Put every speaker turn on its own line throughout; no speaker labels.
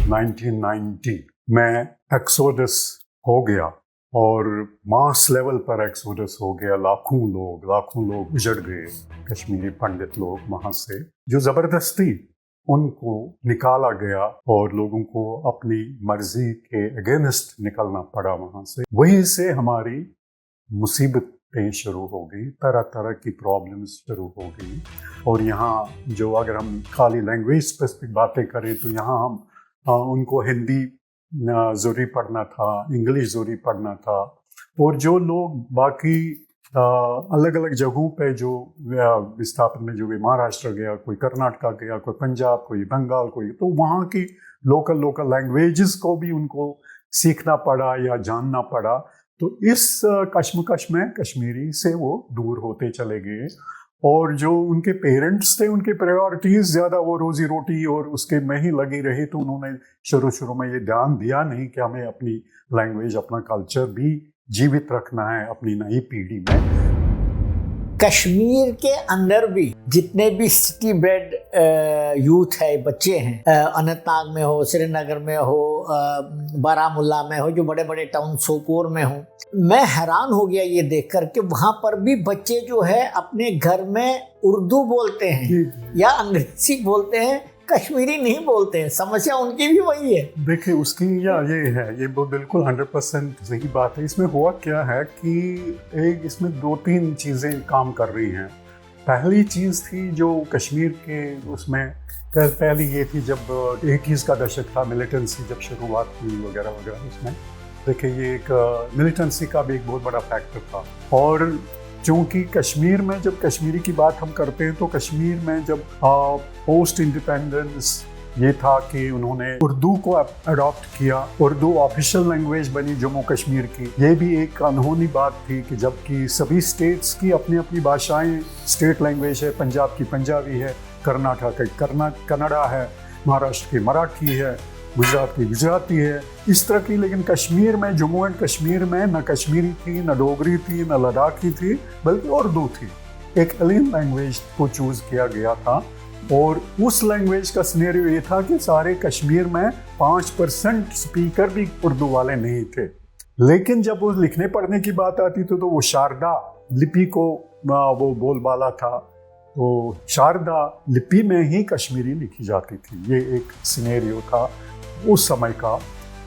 1990 में एक्सोडस हो गया और मास लेवल पर एक्सोडस हो गया। लाखों लोग उजड़ गए, कश्मीरी पंडित लोग वहाँ से, जो ज़बरदस्ती उनको निकाला गया और लोगों को अपनी मर्जी के अगेंस्ट निकलना पड़ा वहाँ से। वहीं से हमारी मुसीबतें शुरू हो गई, तरह तरह की प्रॉब्लम्स शुरू हो गई। और यहाँ जो अगर हम खाली लैंग्वेज स्पेसिफिक बातें करें तो यहाँ हम उनको हिंदी ज़रूरी पढ़ना था, इंग्लिश ज़रूरी पढ़ना था। और जो लोग बाकी अलग अलग जगहों पे जो विस्थापन में, जो भी महाराष्ट्र गया, कोई कर्नाटका गया, कोई पंजाब, कोई बंगाल, कोई, तो वहाँ की लोकल लैंग्वेजेस को भी उनको सीखना पड़ा या जानना पड़ा। तो इस कश्मकश में कश्मीरी से वो दूर होते चले गए। और जो उनके पेरेंट्स थे, उनके प्रायोरिटीज़ ज़्यादा वो रोज़ी रोटी और उसके में ही लगी रही। तो उन्होंने शुरू में ये ध्यान दिया नहीं कि हमें अपनी लैंग्वेज, अपना कल्चर भी जीवित रखना है अपनी नई पीढ़ी में।
कश्मीर के अंदर भी जितने भी सिटी ब्रेड यूथ है, बच्चे हैं, अनंतनाग में हो, श्रीनगर में हो, बारामुल्ला में हो, जो बड़े बड़े टाउन सोपोर में हो, मैं हैरान हो गया ये देखकर कि वहाँ पर भी बच्चे जो है अपने घर में उर्दू बोलते हैं या अंग्रेजी बोलते हैं, कश्मीरी नहीं बोलते हैं। समस्या उनकी भी वही है।
देखिए, उसकी ये है, ये बिल्कुल 100% सही बात है। इसमें हुआ क्या है कि एक इसमें 2-3 चीज़ें काम कर रही हैं। पहली चीज़ थी जो कश्मीर के उसमें, पहली ये थी जब 21 का दशक था, मिलिटेंसी जब शुरुआत हुई वगैरह वगैरह, उसमें देखिए ये एक मिलिटेंसी का भी एक बहुत बड़ा फैक्टर था। और चूँकि कश्मीर में जब कश्मीरी की बात हम करते हैं तो कश्मीर में जब पोस्ट इंडिपेंडेंस ये था कि उन्होंने उर्दू को अडॉप्ट किया, उर्दू ऑफिशियल लैंग्वेज बनी जम्मू कश्मीर की। ये भी एक अनहोनी बात थी कि जबकि सभी स्टेट्स की अपनी अपनी भाषाएं, स्टेट लैंग्वेज है, पंजाब की पंजाबी है, कर्नाटक की कन्नड़ा है, महाराष्ट्र की मराठी है, गुजरात की गुजराती है, इस तरह की। लेकिन कश्मीर में, जम्मू एंड कश्मीर में न कश्मीरी थी, न डोगरी थी, न लद्दाखी थी, बल्कि उर्दू थी। एक एलियन लैंग्वेज को चूज़ किया गया था। और उस लैंग्वेज का सिनेरियो ये था कि सारे कश्मीर में 5% स्पीकर भी उर्दू वाले नहीं थे। लेकिन जब वो लिखने पढ़ने की बात आती थी तो वो शारदा लिपि को वो बोलबाला था, तो शारदा लिपि में ही कश्मीरी लिखी जाती थी। ये एक सिनेरियो था उस समय का।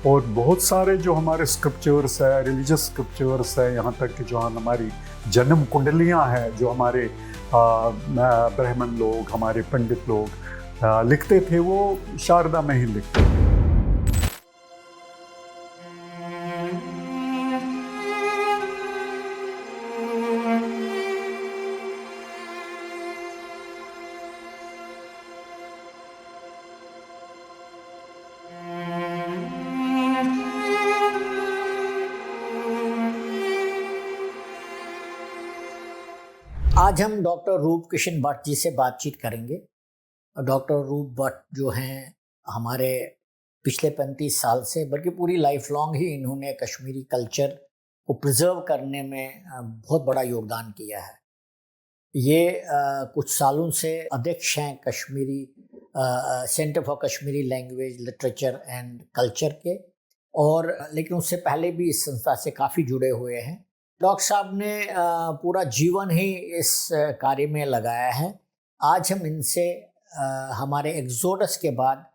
और बहुत सारे जो हमारे स्क्रिप्चर्स है, रिलीजियस स्क्रिप्चर्स है, यहाँ तक कि जो हमारी जन्म कुंडलियाँ हैं, जो हमारे ब्राह्मण लोग, हमारे पंडित लोग लिखते थे, वो शारदा में ही लिखते थे।
आज हम डॉक्टर रूप किशन भट्ट जी से बातचीत करेंगे। डॉक्टर रूप भट्ट जो हैं, हमारे पिछले 35 साल से, बल्कि पूरी लाइफ लॉन्ग ही इन्होंने कश्मीरी कल्चर को प्रिजर्व करने में बहुत बड़ा योगदान किया है। ये कुछ सालों से अध्यक्ष हैं Kashmiri centre for Kashmiri language, literature and culture के, और लेकिन उससे पहले भी इस संस्था से काफ़ी जुड़े हुए हैं। डॉक्टर साहब ने पूरा जीवन ही इस कार्य में लगाया है। आज हम इनसे हमारे एक्सोडस के बाद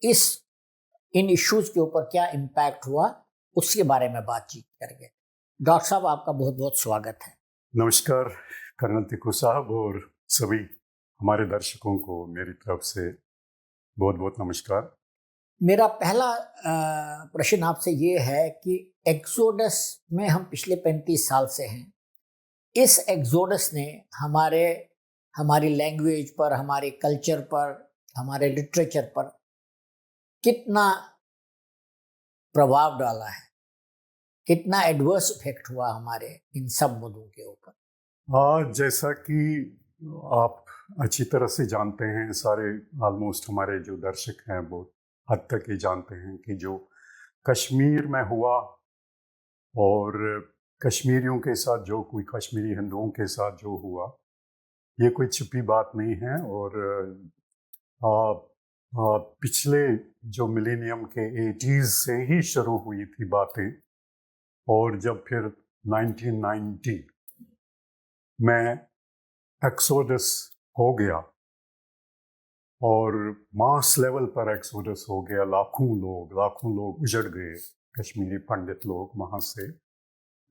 इन इश्यूज के ऊपर क्या इम्पैक्ट हुआ उसके बारे में बातचीत करेंगे। डॉक्टर साहब, आपका बहुत बहुत स्वागत है।
नमस्कार कर्नल तिक्कू साहब, और सभी हमारे दर्शकों को मेरी तरफ से बहुत बहुत नमस्कार।
मेरा पहला प्रश्न आपसे ये है कि एक्सोडस में हम पिछले 35 साल से हैं। इस एक्सोडस ने हमारी लैंग्वेज पर, हमारे कल्चर पर, हमारे लिटरेचर पर कितना प्रभाव डाला है, कितना एडवर्स इफेक्ट हुआ हमारे इन सब मुद्दों के ऊपर?
जैसा कि आप अच्छी तरह से जानते हैं, सारे ऑलमोस्ट हमारे जो दर्शक हैं बहुत हद तक ये जानते हैं कि जो कश्मीर में हुआ और कश्मीरियों के साथ जो कोई, कश्मीरी हिंदुओं के साथ जो हुआ, ये कोई छिपी बात नहीं है। और पिछले जो मिलेनियम के 80s से ही शुरू हुई थी बातें, और जब फिर 1990 में एक्सोडस हो गया और मास लेवल पर एक्सोडस हो गया, लाखों लोग उजड़ गए, कश्मीरी पंडित लोग वहाँ से।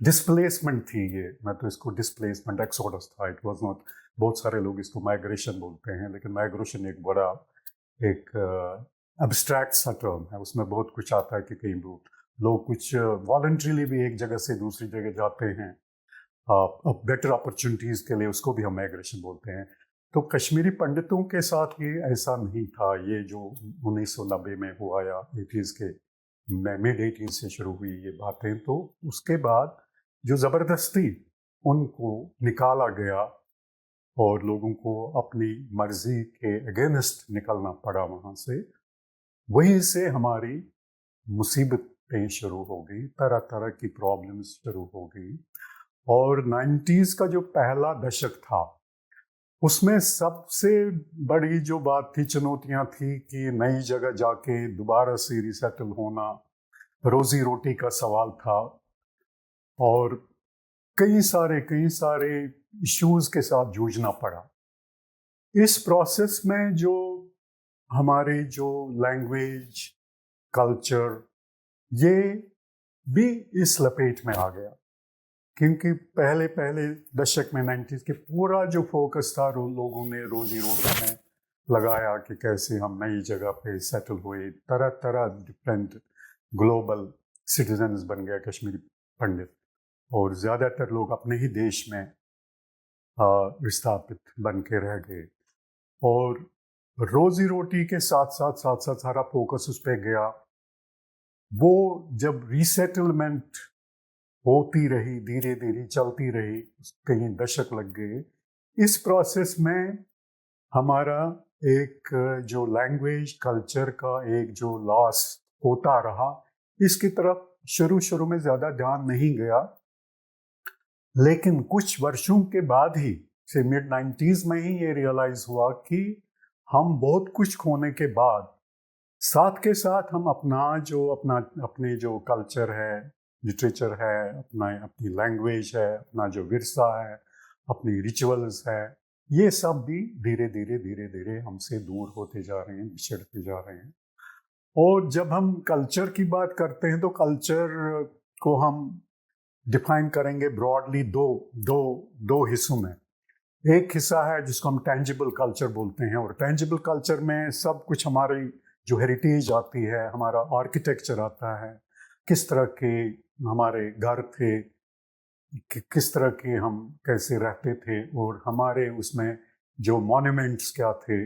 डिस्प्लेसमेंट थी ये, मैं तो इसको डिस्प्लेसमेंट, एक्सोडस था, इट वाज नॉट। बहुत सारे लोग इसको माइग्रेशन बोलते हैं, लेकिन माइग्रेशन एक बड़ा, एक एब्स्ट्रैक्ट सा टर्म है, उसमें बहुत कुछ आता है कि कई लोग कुछ वॉलंटरीली भी एक जगह से दूसरी जगह जाते हैं बेटर अपॉर्चुनिटीज़ के लिए, उसको भी हम माइग्रेशन बोलते हैं। तो कश्मीरी पंडितों के साथ ये ऐसा नहीं था। ये जो 1990 में हुआ या 80s के मिड 80s से शुरू हुई ये बातें, तो उसके बाद जो ज़बरदस्ती उनको निकाला गया और लोगों को अपनी मर्जी के अगेंस्ट निकलना पड़ा वहाँ से, वहीं से हमारी मुसीबतें शुरू हो गई, तरह तरह की प्रॉब्लम्स शुरू हो गई। और 90s का जो पहला दशक था, उसमें सबसे बड़ी जो बात थी, चुनौतियां थी कि नई जगह जाके दोबारा से रिसेटल होना, रोजी रोटी का सवाल था, और कई सारे इश्यूज के साथ जूझना पड़ा। इस प्रोसेस में जो हमारे जो लैंग्वेज, कल्चर, ये भी इस लपेट में आ गया, क्योंकि पहले पहले दशक में 90s के पूरा जो फोकस था लोगों ने रोजी रोटी में लगाया कि कैसे हम नई जगह पे सेटल हुए, तरह तरह डिफरेंट ग्लोबल सिटीजन्स बन गए कश्मीरी पंडित, और ज़्यादातर लोग अपने ही देश में विस्थापित बन के रह गए। और रोजी रोटी के साथ साथ सारा फोकस उस पर गया। वो जब रीसेटलमेंट होती रही, धीरे धीरे चलती रही, कई दशक लग गए। इस प्रोसेस में हमारा एक जो लैंग्वेज कल्चर का एक जो लॉस होता रहा, इसकी तरफ शुरू में ज़्यादा ध्यान नहीं गया। लेकिन कुछ वर्षों के बाद ही से मिड 90s में ही ये रियलाइज हुआ कि हम बहुत कुछ खोने के बाद साथ के साथ हम अपने जो कल्चर है, लिटरेचर है, अपनी लैंग्वेज है, अपना जो विरसा है, अपनी रिचुअल्स है, ये सब भी धीरे धीरे हमसे दूर होते जा रहे हैं, बिछड़ते जा रहे हैं। और जब हम कल्चर की बात करते हैं तो कल्चर को हम डिफाइन करेंगे ब्रॉडली दो हिस्सों में। एक हिस्सा है जिसको हम टेंजिबल कल्चर बोलते हैं, और टेंजिबल कल्चर में सब कुछ हमारी जो हेरिटेज आती है, हमारा आर्किटेक्चर आता है, किस तरह के हमारे घर थे, किस तरह के हम कैसे रहते थे, और हमारे उसमें जो मॉन्यूमेंट्स क्या थे,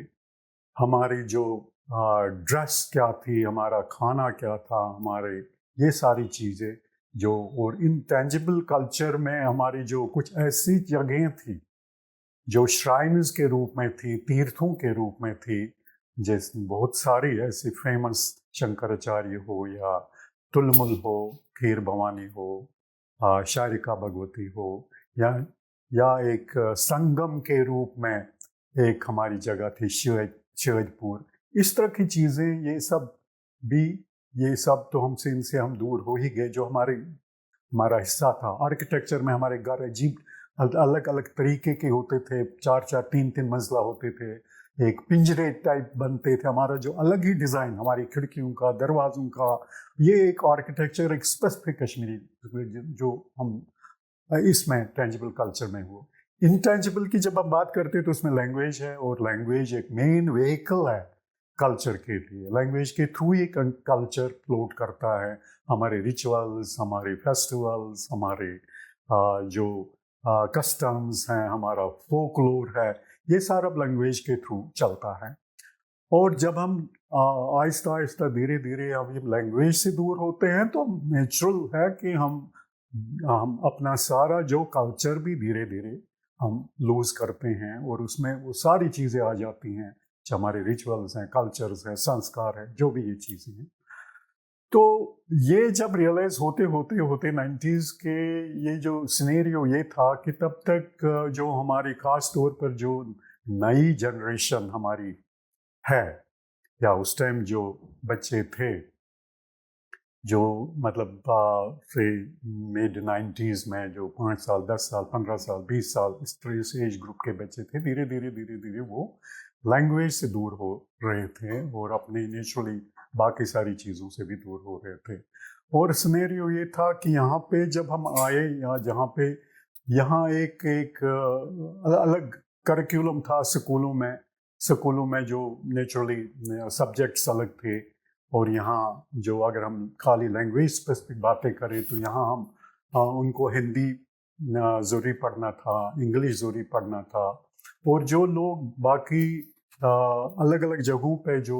हमारी जो ड्रेस क्या थी, हमारा खाना क्या था, हमारे ये सारी चीज़ें जो। और इन टेंजिबल कल्चर में हमारी जो कुछ ऐसी जगहें थी जो श्राइन्स के रूप में थी, तीर्थों के रूप में थी, जैसे बहुत सारी ऐसी फेमस, शंकराचार्य हो या तुलमुल हो, खीर भवानी हो, शारिका भगवती हो, या एक संगम के रूप में एक हमारी जगह थी शिवजपुर। इस तरह की चीज़ें, ये सब तो इनसे हम दूर हो ही गए। जो हमारा हिस्सा था आर्किटेक्चर में, हमारे घर अजीब अलग अलग तरीके के होते थे, 4 3 मंजिला होते थे, एक पिंजरे टाइप बनते थे। हमारा जो अलग ही डिज़ाइन, हमारी खिड़कियों का, दरवाज़ों का, ये एक आर्किटेक्चर, एक स्पेसिफिक कश्मीरी जो हम इसमें टेंजिबल कल्चर में हुआ। इंटेंजिबल की जब हम बात करते हैं तो उसमें लैंग्वेज है, और लैंग्वेज एक मेन व्हीकल है कल्चर के लिए। लैंग्वेज के थ्रू ही कल्चर फ्लोट करता है। हमारे रिचुअल्स, हमारे फेस्टिवल्स, हमारे जो कस्टम्स हैं, हमारा फोकलोर है, ये सारा लैंग्वेज के थ्रू चलता है। और जब हम आहिस्ता आहिस्ता धीरे धीरे अब ये लैंग्वेज से दूर होते हैं, तो नेचुरल है कि हम अपना सारा जो कल्चर भी धीरे धीरे हम लूज करते हैं, और उसमें वो सारी चीज़ें आ जाती हैं जो हमारे रिचुअल्स हैं, कल्चर्स हैं, संस्कार हैं, जो भी ये चीज़ें हैं। तो ये जब रियलाइज होते 90s के ये जो सिनेरियो ये था कि तब तक जो हमारी खास तौर पर जो नई जनरेशन हमारी है, या उस टाइम जो बच्चे थे, जो मतलब से मिड 90s में जो 5 साल 10 साल 15 साल 20 साल इस तरह से एज ग्रुप के बच्चे थे, धीरे धीरे वो लैंग्वेज से दूर हो रहे थे और अपने नेचुरली बाकी सारी चीज़ों से भी दूर हो रहे थे। और सिनेरियो ये था कि यहाँ पे जब हम आए, यहाँ एक एक अलग करिकुलम था स्कूलों में जो नेचुरली सब्जेक्ट्स अलग थे। और यहाँ जो अगर हम खाली लैंग्वेज स्पेसिफिक बातें करें तो यहाँ हम उनको हिंदी ज़रूरी पढ़ना था, इंग्लिश ज़रूरी पढ़ना था। और जो लोग बाकी अलग अलग जगहों पे जो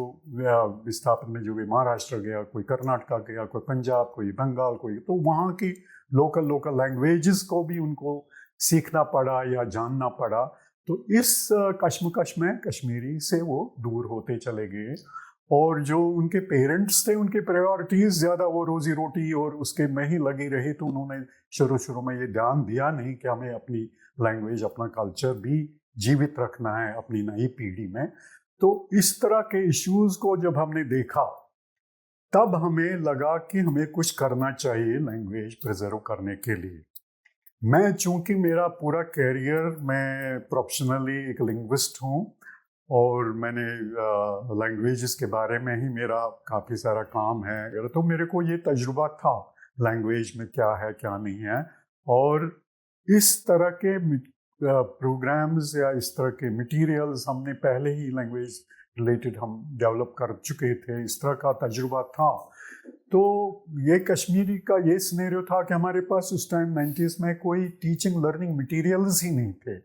विस्थापन में जो भी महाराष्ट्र गया, कोई कर्नाटका गया, कोई पंजाब, कोई बंगाल, कोई, तो वहाँ की लोकल लैंग्वेजेस को भी उनको सीखना पड़ा या जानना पड़ा। तो इस कश्मकश में कश्मीरी से वो दूर होते चले गए। और जो उनके पेरेंट्स थे, उनके प्रायोरिटीज़ ज़्यादा वो रोज़ी रोटी और उसके में ही लगी रही, तो उन्होंने शुरू में ये ध्यान दिया नहीं कि हमें अपनी लैंग्वेज, अपना कल्चर भी जीवित रखना है अपनी नई पीढ़ी में। तो इस तरह के इश्यूज़ को जब हमने देखा, तब हमें लगा कि हमें कुछ करना चाहिए लैंग्वेज प्रिजर्व करने के लिए। मैं चूँकि मेरा पूरा कैरियर, मैं प्रोफेशनली एक लिंग्विस्ट हूँ और मैंने लैंग्वेजेस के बारे में ही मेरा काफ़ी सारा काम है, तो मेरे को ये तजुर्बा था लैंग्वेज में क्या है क्या नहीं है। और इस तरह के प्रोग्राम्स या इस तरह के मटेरियल्स हमने पहले ही लैंग्वेज रिलेटेड हम डेवलप कर चुके थे, इस तरह का तजुर्बा था। तो ये कश्मीरी का ये सिनेरियो था कि हमारे पास उस टाइम 90s में कोई टीचिंग लर्निंग मटेरियल्स ही नहीं थे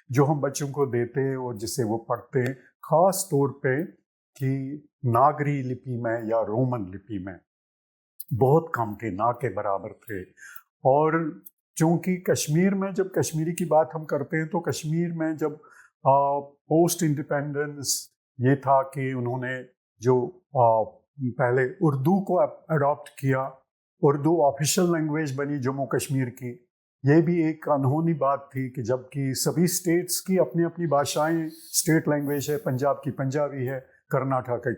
जो हम बच्चों को देते और जिससे वो पढ़ते, ख़ास तौर पे कि नागरी लिपि में या रोमन लिपि में बहुत कम थे, ना के बराबर थे। और चूँकि कश्मीर में जब कश्मीरी की बात हम करते हैं, तो कश्मीर में जब पोस्ट इंडिपेंडेंस ये था कि उन्होंने जो पहले उर्दू को अडॉप्ट किया, उर्दू ऑफिशियल लैंग्वेज बनी जम्मू कश्मीर की। ये भी एक अनहोनी बात थी कि जबकि सभी स्टेट्स की अपनी अपनी भाषाएं, स्टेट लैंग्वेज है, पंजाब की पंजाबी है, कर्नाटक की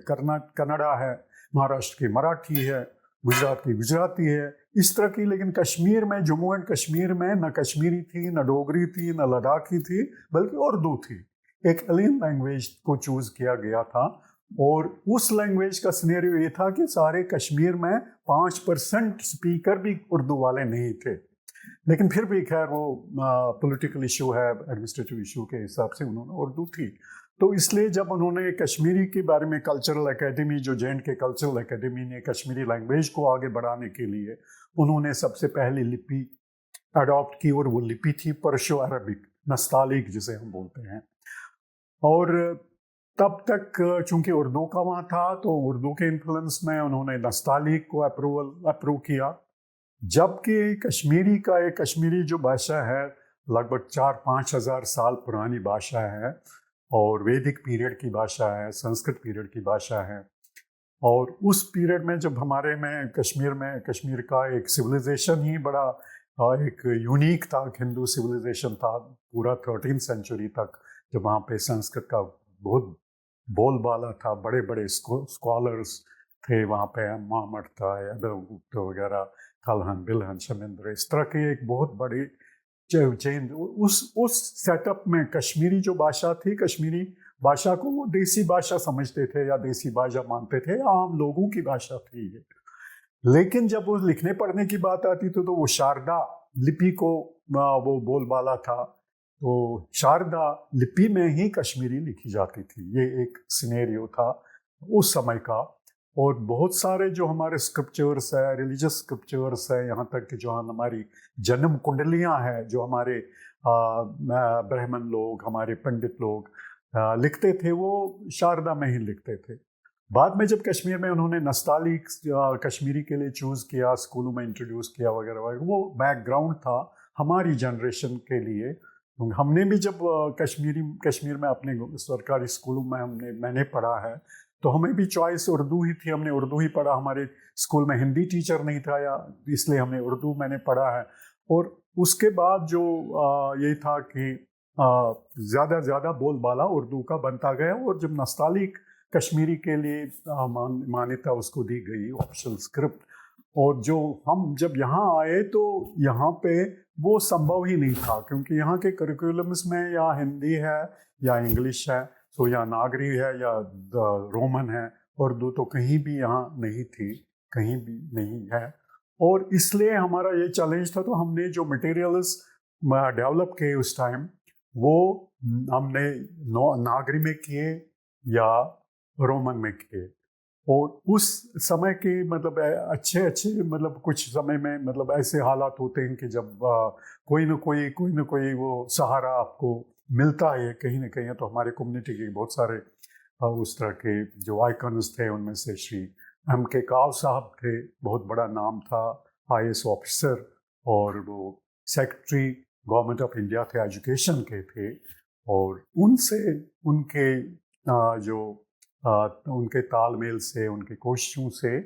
कन्नड़ा है, महाराष्ट्र की मराठी है, गुजरात की गुजराती है, इस तरह की। लेकिन कश्मीर में, जम्मू एंड कश्मीर में न कश्मीरी थी, न डोगरी थी, न लद्दाखी थी, बल्कि उर्दू थी। एक एलियन लैंग्वेज को चूज़ किया गया था। और उस लैंग्वेज का सिनेरियो ये था कि सारे कश्मीर में 5% स्पीकर भी उर्दू वाले नहीं थे। लेकिन फिर भी खैर वो पॉलिटिकल इशू है, एडमिनिस्ट्रेटिव इशू के हिसाब से उन्होंने उर्दू थी। तो इसलिए जब उन्होंने कश्मीरी के बारे में कल्चरल एकेडमी, जो जे.एंड.के कल्चरल एकेडमी ने कश्मीरी लैंग्वेज को आगे बढ़ाने के लिए उन्होंने सबसे पहली लिपि अडॉप्ट की, और वो लिपि थी पर्शियो अरबिक, नस्तालिक जिसे हम बोलते हैं। और तब तक चूंकि उर्दू का वहाँ था, तो उर्दू के इन्फ्लुएंस में उन्होंने नस्तालिक को अप्रूव किया। जबकि कश्मीरी जो भाषा है लगभग 4-5 हज़ार साल पुरानी भाषा है, और वैदिक पीरियड की भाषा है, संस्कृत पीरियड की भाषा है। और उस पीरियड में जब हमारे में कश्मीर का एक सिविलाइजेशन ही बड़ा एक यूनिक था, हिंदू सिविलाइजेशन था पूरा 13th सेंचुरी तक, जब वहाँ पे संस्कृत का बहुत बोलबाला था, बड़े बड़े स्कॉलर्स थे वहाँ पे, महामठ था, यादवगुप्त वगैरह, कलहन, बिलहन, शमेंद्र, इस तरह की एक बहुत बड़ी चेंज। उस सेटअप में कश्मीरी जो भाषा थी, कश्मीरी भाषा को वो देसी भाषा समझते थे या देसी भाषा मानते थे, आम लोगों की भाषा थी ये। लेकिन जब वो लिखने पढ़ने की बात आती थी, तो वो शारदा लिपि को वो बोलबाला था, तो शारदा लिपि में ही कश्मीरी लिखी जाती थी। ये एक सिनेरियो था उस समय का। और बहुत सारे जो हमारे स्क्रिप्चर्स है, रिलीजियस स्क्रिप्चर्स है, यहाँ तक कि जो हमारी जन्म कुंडलियाँ हैं, जो हमारे ब्राह्मण लोग, हमारे पंडित लोग लिखते थे, वो शारदा में ही लिखते थे। बाद में जब कश्मीर में उन्होंने नस्तालिक कश्मीरी के लिए चूज़ किया, स्कूलों में इंट्रोड्यूस किया वगैरह वगैरह, वो बैकग्राउंड था हमारी जनरेशन के लिए। हमने भी जब कश्मीर में अपने सरकारी स्कूलों में मैंने पढ़ा है, तो हमें भी चॉइस उर्दू ही थी, हमने उर्दू ही पढ़ा। हमारे स्कूल में हिंदी टीचर नहीं था, या इसलिए हमने उर्दू मैंने पढ़ा है। और उसके बाद जो ये था कि ज़्यादा बोलबाला उर्दू का बनता गया। और जब नस्तालिक कश्मीरी के लिए मान्यता उसको दी गई, ऑफिशियल स्क्रिप्ट। और जो हम जब यहाँ आए तो यहाँ पे वो संभव ही नहीं था, क्योंकि यहाँ के करिकुलम्स में या हिंदी है या इंग्लिश है, तो या नागरी है या रोमन है, उर्दू तो कहीं भी यहाँ नहीं थी, कहीं भी नहीं है। और इसलिए हमारा ये चैलेंज था। तो हमने जो मटेरियल्स डेवलप किए उस टाइम, वो हमने नागरी में किए या रोमन में किए। और उस समय के मतलब अच्छे मतलब कुछ समय में मतलब ऐसे हालात होते हैं कि जब कोई ना कोई वो सहारा आपको मिलता है कहीं ना कहीं। तो हमारे कम्युनिटी के बहुत सारे उस तरह के जो आइकन्स थे, उनमें से श्री M.K. काव साहब थे, बहुत बड़ा नाम था, IAS ऑफिसर, और वो सेक्रेटरी गवर्नमेंट ऑफ इंडिया थे, एजुकेशन के थे। और उनसे उनके जो उनके तालमेल से, उनके कोशिशों से,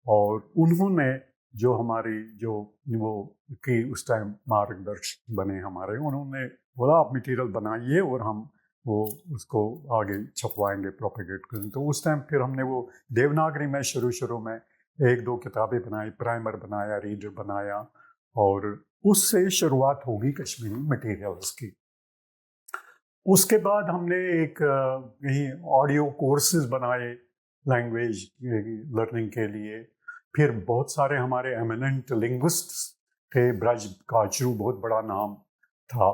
और उन्होंने जो हमारी जो वो की उस टाइम मार्गदर्शक बने हमारे, उन्होंने बोला आप मटेरियल बनाइए और हम वो उसको आगे छपवाएंगे, प्रोपेगेट करेंगे। तो उस टाइम फिर हमने वो देवनागरी में शुरू में 1-2 किताबें बनाई, प्राइमर बनाया, रीडर बनाया, और उससे शुरुआत होगी कश्मीरी मटेरियल्स की। उसके बाद हमने एक यही ऑडियो कोर्सेज बनाए लैंग्वेज लर्निंग के लिए। फिर बहुत सारे हमारे एमिनेंट लिंग्विस्ट्स थे, ब्रज काचरू बहुत बड़ा नाम था,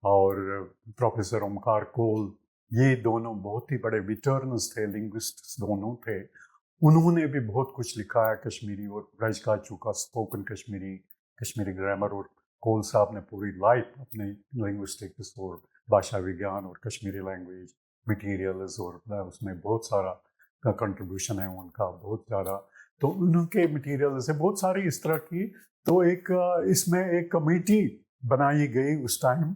और प्रोफेसर ओमकार कोल, ये दोनों बहुत ही बड़े विटर्नस थे, लिंग्विस्ट्स दोनों थे। उन्होंने भी बहुत कुछ लिखा है कश्मीरी, और ब्रज काचरू का स्पोकन कश्मीरी ग्रामर, और कोल साहब ने पूरी लाइफ अपने लिंग्विस्टिक्स और भाषा विज्ञान और कश्मीरी लैंग्वेज मटीरियल्स, और उसमें बहुत सारा कंट्रीब्यूशन है उनका, बहुत ज़्यादा। तो उनके मटीरियल से बहुत सारी इस तरह की, तो एक इसमें एक कमेटी बनाई गई उस टाइम,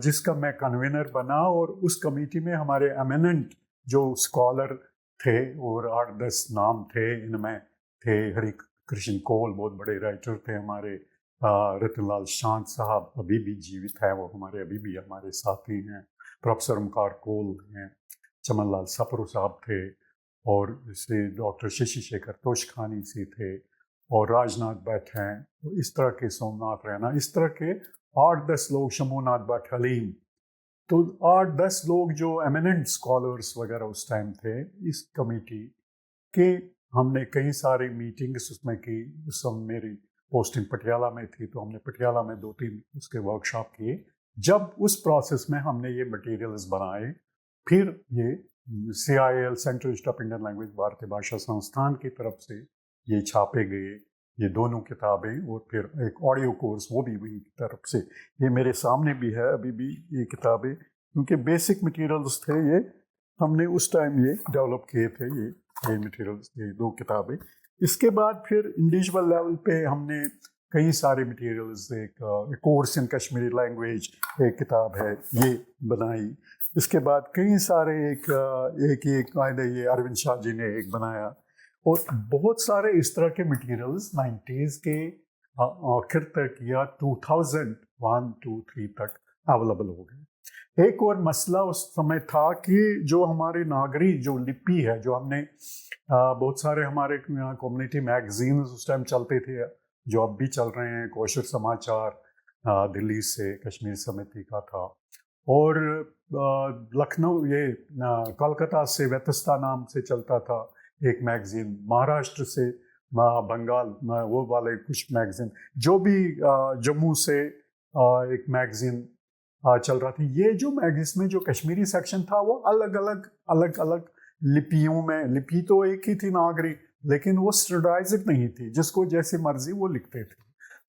जिसका मैं कन्वीनर बना। और उस कमेटी में हमारे एमिनेंट जो स्कॉलर थे, और 8-10 नाम थे, इनमें थे हरि कृष्ण कोल, बहुत बड़े राइटर थे हमारे, रतनलाल शांत साहब अभी भी जीवित है, वो हमारे अभी भी हमारे साथी हैं, प्रोफेसर ओमकार कोल हैं, चमन लाल सप्रू साहब थे, और इससे डॉक्टर शशि शेखर तोशखानी से थे, और राजनाथ भट्ट हैं, तो इस तरह के सोमनाथ रैना, इस तरह के 8-10 लोग, शंभूनाथ भट्ट हलीम, तो 8-10 लोग जो एमिनेंट स्कॉलर्स वगैरह उस टाइम थे इस कमेटी के। हमने कई सारी मीटिंग्स उसमें की। उस समय मेरी पोस्टिंग पटियाला में थी, तो हमने पटियाला में 2-3 उसके वर्कशॉप किए। जब उस प्रोसेस में हमने ये मटेरियल्स बनाए, फिर ये CIL, central institute of Indian language, भारतीय भाषा संस्थान की तरफ से ये छापे गए, ये दोनों किताबें, और फिर एक ऑडियो कोर्स वो भी वही की तरफ से। ये मेरे सामने भी है अभी भी ये किताबें, क्योंकि बेसिक मटेरियल्स थे ये, हमने उस टाइम ये डेवलप किए थे, ये मटेरियल्स, ये 2 किताबें। इसके बाद फिर इंडिविजुअल लेवल पे हमने कई सारे मटेरियल्स, एक कोर्स इन कश्मीरी लैंग्वेज एक किताब है ये बनाई। इसके बाद कई सारे एक कायदे ये अरविंद शाह जी ने एक बनाया, और बहुत सारे इस तरह के मटेरियल्स 90s के आखिर तक या 2001-2-3 तक अवेलेबल हो गए। एक और मसला उस समय था कि जो हमारी नागरी जो लिपि है, जो हमने बहुत सारे हमारे यहाँ कम्युनिटी मैगजीन्स उस टाइम चलते थे, जो अब भी चल रहे हैं, कौशल समाचार दिल्ली से, कश्मीर समिति का था, और लखनऊ ये कोलकाता से व्यतस्ता नाम से चलता था एक मैगजीन, महाराष्ट्र से बंगाल वो वाले कुछ मैगजीन, जो भी जम्मू से एक मैगजीन चल रहा था। ये जो मैगजीन में जो कश्मीरी सेक्शन था वो अलग अलग लिपियों में, लिपि तो एक ही थी नागरी, लेकिन वो स्टैंडर्डाइज्ड नहीं थी, जिसको जैसे मर्जी वो लिखते थे।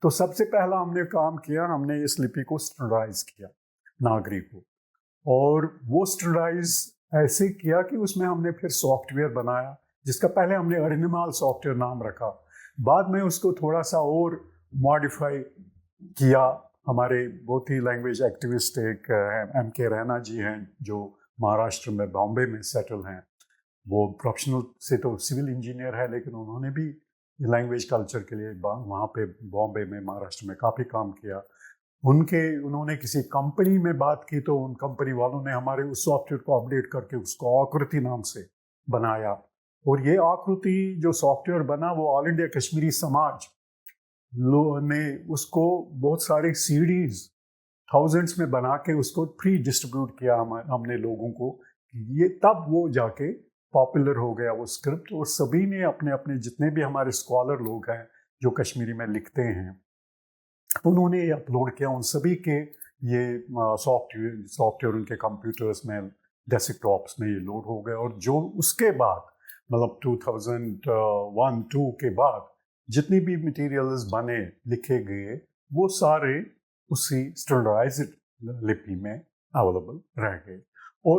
तो सबसे पहला हमने काम किया, हमने इस लिपि को स्टैंडर्डाइज किया नागरी को, और वो स्टैंडर्डाइज ऐसे किया कि उसमें हमने फिर सॉफ्टवेयर बनाया, जिसका पहले हमने अरिनिमाल सॉफ्टवेयर नाम रखा, बाद में उसको थोड़ा सा और मॉडिफाई किया। हमारे बहुत ही लैंग्वेज एक्टिविस्ट एक M.K. रैना जी हैं, जो महाराष्ट्र में बॉम्बे में सेटल हैं। वो प्रोफेशनल से तो सिविल इंजीनियर है, लेकिन उन्होंने भी लैंग्वेज कल्चर के लिए वहाँ पे बॉम्बे में, महाराष्ट्र में काफ़ी काम किया। उन्होंने किसी कंपनी में बात की, तो उन कंपनी वालों ने हमारे उस सॉफ्टवेयर को अपडेट करके उसको आकृति नाम से बनाया। और ये आकृति जो सॉफ्टवेयर बना वो ऑल इंडिया कश्मीरी समाज ने उसको बहुत सारी सीडीज थाउजेंड्स में बना के उसको फ्री डिस्ट्रीब्यूट किया हमने लोगों को। ये तब वो जाके पॉपुलर हो गया वो स्क्रिप्ट, और सभी ने अपने अपने जितने भी हमारे स्कॉलर लोग हैं जो कश्मीरी में लिखते हैं उन्होंने ये अपलोड किया। उन सभी के ये सॉफ्टवेयर उनके कंप्यूटर्स में डेस्कटॉप्स में ये लोड हो गए। और जो उसके बाद मतलब 2001-2 के बाद जितनी भी मटेरियल्स बने लिखे गए वो सारे उसी स्टैंडर्डाइज्ड लिपि में अवेलेबल रह गए। और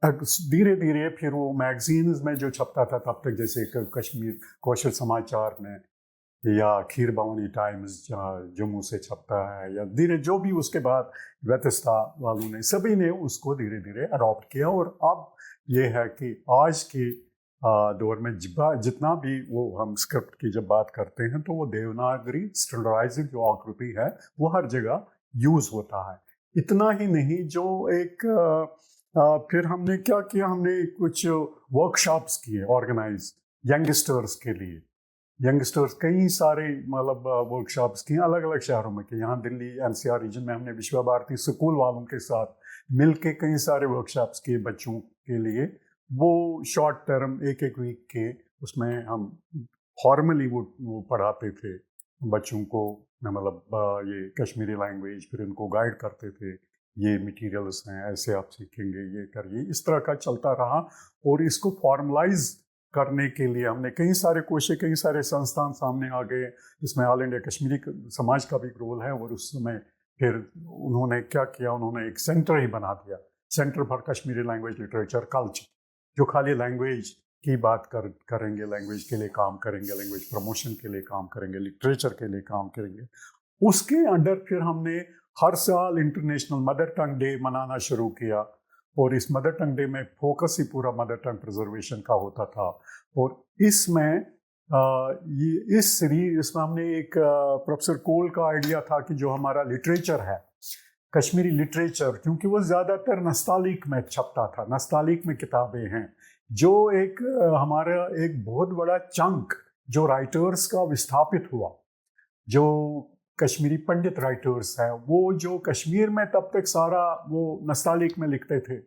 धीरे धीरे फिर वो मैगजीन्स में जो छपता था तब तक, जैसे कश्मीर कौशल समाचार में या खीर भवानी टाइम्स जम्मू से छपता है, या धीरे जो भी उसके बाद वेतस्ता वालों ने सभी ने उसको धीरे धीरे अडॉप्ट किया। और अब ये है कि आज के दौर में जितना भी वो हम स्क्रिप्ट की जब बात करते हैं तो वो देवनागरी स्टैंडर्डाइज्ड जो आकृति है वो हर जगह यूज़ होता है। इतना ही नहीं, जो एक फिर हमने क्या किया, हमने कुछ वर्कशॉप्स किए ऑर्गेनाइज यंगस्टर्स के लिए। यंगस्टर्स कई सारे मतलब वर्कशॉप्स किए अलग अलग शहरों में किए। यहाँ दिल्ली NCR रीजन में हमने विश्व भारती स्कूल वालों के साथ मिल के कई सारे वर्कशॉप्स किए बच्चों के लिए। वो शॉर्ट टर्म एक वीक के, उसमें हम फॉर्मली वो पढ़ाते थे बच्चों को, मतलब ये कश्मीरी लैंग्वेज, फिर उनको गाइड करते थे ये मटेरियल्स हैं ऐसे आप सीखेंगे, ये करिए। इस तरह का चलता रहा। और इसको फॉर्मलाइज करने के लिए हमने कई सारे कोशिश, कई सारे संस्थान सामने आ गए। इसमें ऑल इंडिया कश्मीरी समाज का भी रोल है। और उस समय फिर उन्होंने क्या किया, उन्होंने एक सेंटर ही बना दिया, centre for Kashmiri language literature culture, जो खाली लैंग्वेज की बात करेंगे, लैंग्वेज के लिए काम करेंगे, लैंग्वेज प्रमोशन के लिए काम करेंगे, लिटरेचर के लिए काम करेंगे। उसके अंडर फिर हमने हर साल इंटरनेशनल मदर टंग डे मनाना शुरू किया। और इस मदर टंग डे में फोकस ही पूरा मदर टंग प्रिजर्वेशन का होता था। और इसमें इसमें हमने एक प्रोफेसर कोल का आइडिया था कि जो हमारा लिटरेचर है कश्मीरी लिटरेचर, क्योंकि वो ज़्यादातर नस्तालीक में छपता था, नस्तालीक में किताबें हैं, जो एक हमारा एक बहुत बड़ा चंक जो राइटर्स का विस्थापित हुआ, जो कश्मीरी पंडित राइटर्स हैं, वो जो कश्मीर में तब तक सारा वो नस्तालीक में लिखते थे,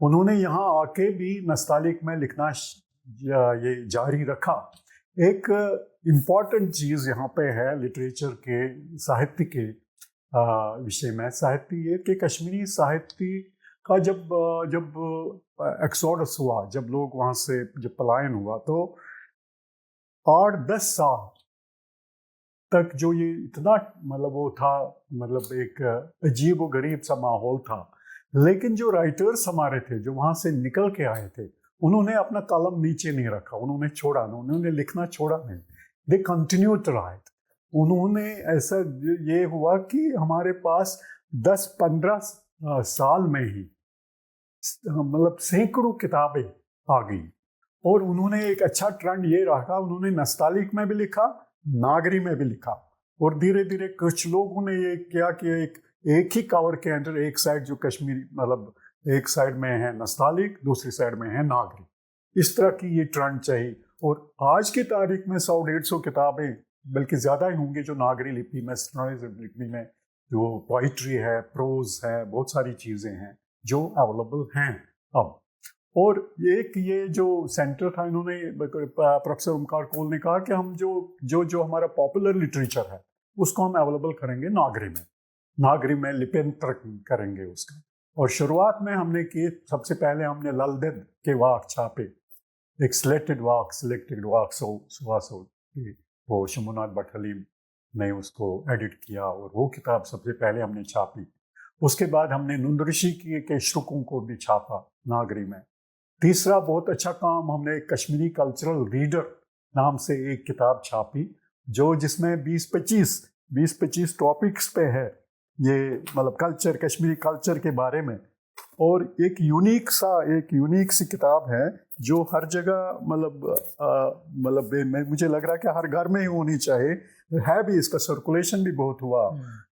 उन्होंने यहाँ आके भी नस्तालीक में लिखना ये जारी रखा। एक इम्पॉर्टेंट चीज़ यहाँ पे है लिटरेचर के साहित्य के विषय में, साहित्य ये कि कश्मीरी साहित्य का जब एक्सोडस हुआ, जब लोग वहाँ से जब पलायन हुआ, तो 8-10 साल तक जो ये इतना मतलब वो था, मतलब एक अजीब व गरीब सा माहौल था। लेकिन जो राइटर्स हमारे थे जो वहाँ से निकल के आए थे, उन्होंने अपना कलम नीचे नहीं रखा, उन्होंने छोड़ा नहीं, उन्होंने लिखना छोड़ा नहीं, दे कंटिन्यू टू राइट। उन्होंने ऐसा ये हुआ कि हमारे पास 10-15 साल में ही मतलब सैकड़ों किताबें आ गई। और उन्होंने एक अच्छा ट्रेंड ये रखा, उन्होंने नस्तालीक में भी लिखा, नागरी में भी लिखा। और धीरे धीरे कुछ लोगों ने ये किया कि एक ही कवर के अंदर एक साइड जो कश्मीरी, मतलब एक साइड में है नस्तालीक, दूसरी साइड में है नागरी, इस तरह की ये ट्रेंड चाहिए। और आज की तारीख में 100-150 किताबें बल्कि ज़्यादा ही होंगे जो नागरी लिपि में, स्टैंडर्डाइज्ड लिपि में, जो पोइट्री है, प्रोज है, बहुत सारी चीज़ें हैं जो अवेलेबल हैं अब। और एक ये जो सेंटर था, इन्होंने प्रोफेसर ओमकार कोल ने कहा कि हम जो हमारा पॉपुलर लिटरेचर है उसको हम अवेलेबल करेंगे नागरी में लिप्यंतर करेंगे उसका। और शुरुआत में हमने की, सबसे पहले हमने ललदेद के वाक छापे, एक सिलेक्टेड वाक सो वो शमुनाथ भट्ट हलीम ने उसको एडिट किया और वो किताब सबसे पहले हमने छापी। उसके बाद हमने नुंद ऋषि के श्रुकों को भी छापा नागरी में। तीसरा बहुत अच्छा काम, हमने कश्मीरी कल्चरल रीडर नाम से एक किताब छापी, जो जिसमें 20-25 टॉपिक्स पे है, ये मतलब कल्चर, कश्मीरी कल्चर के बारे में। और एक यूनिक सी किताब है जो हर जगह मतलब मुझे लग रहा है कि हर घर में ही होनी चाहिए, है भी, इसका सर्कुलेशन भी बहुत हुआ।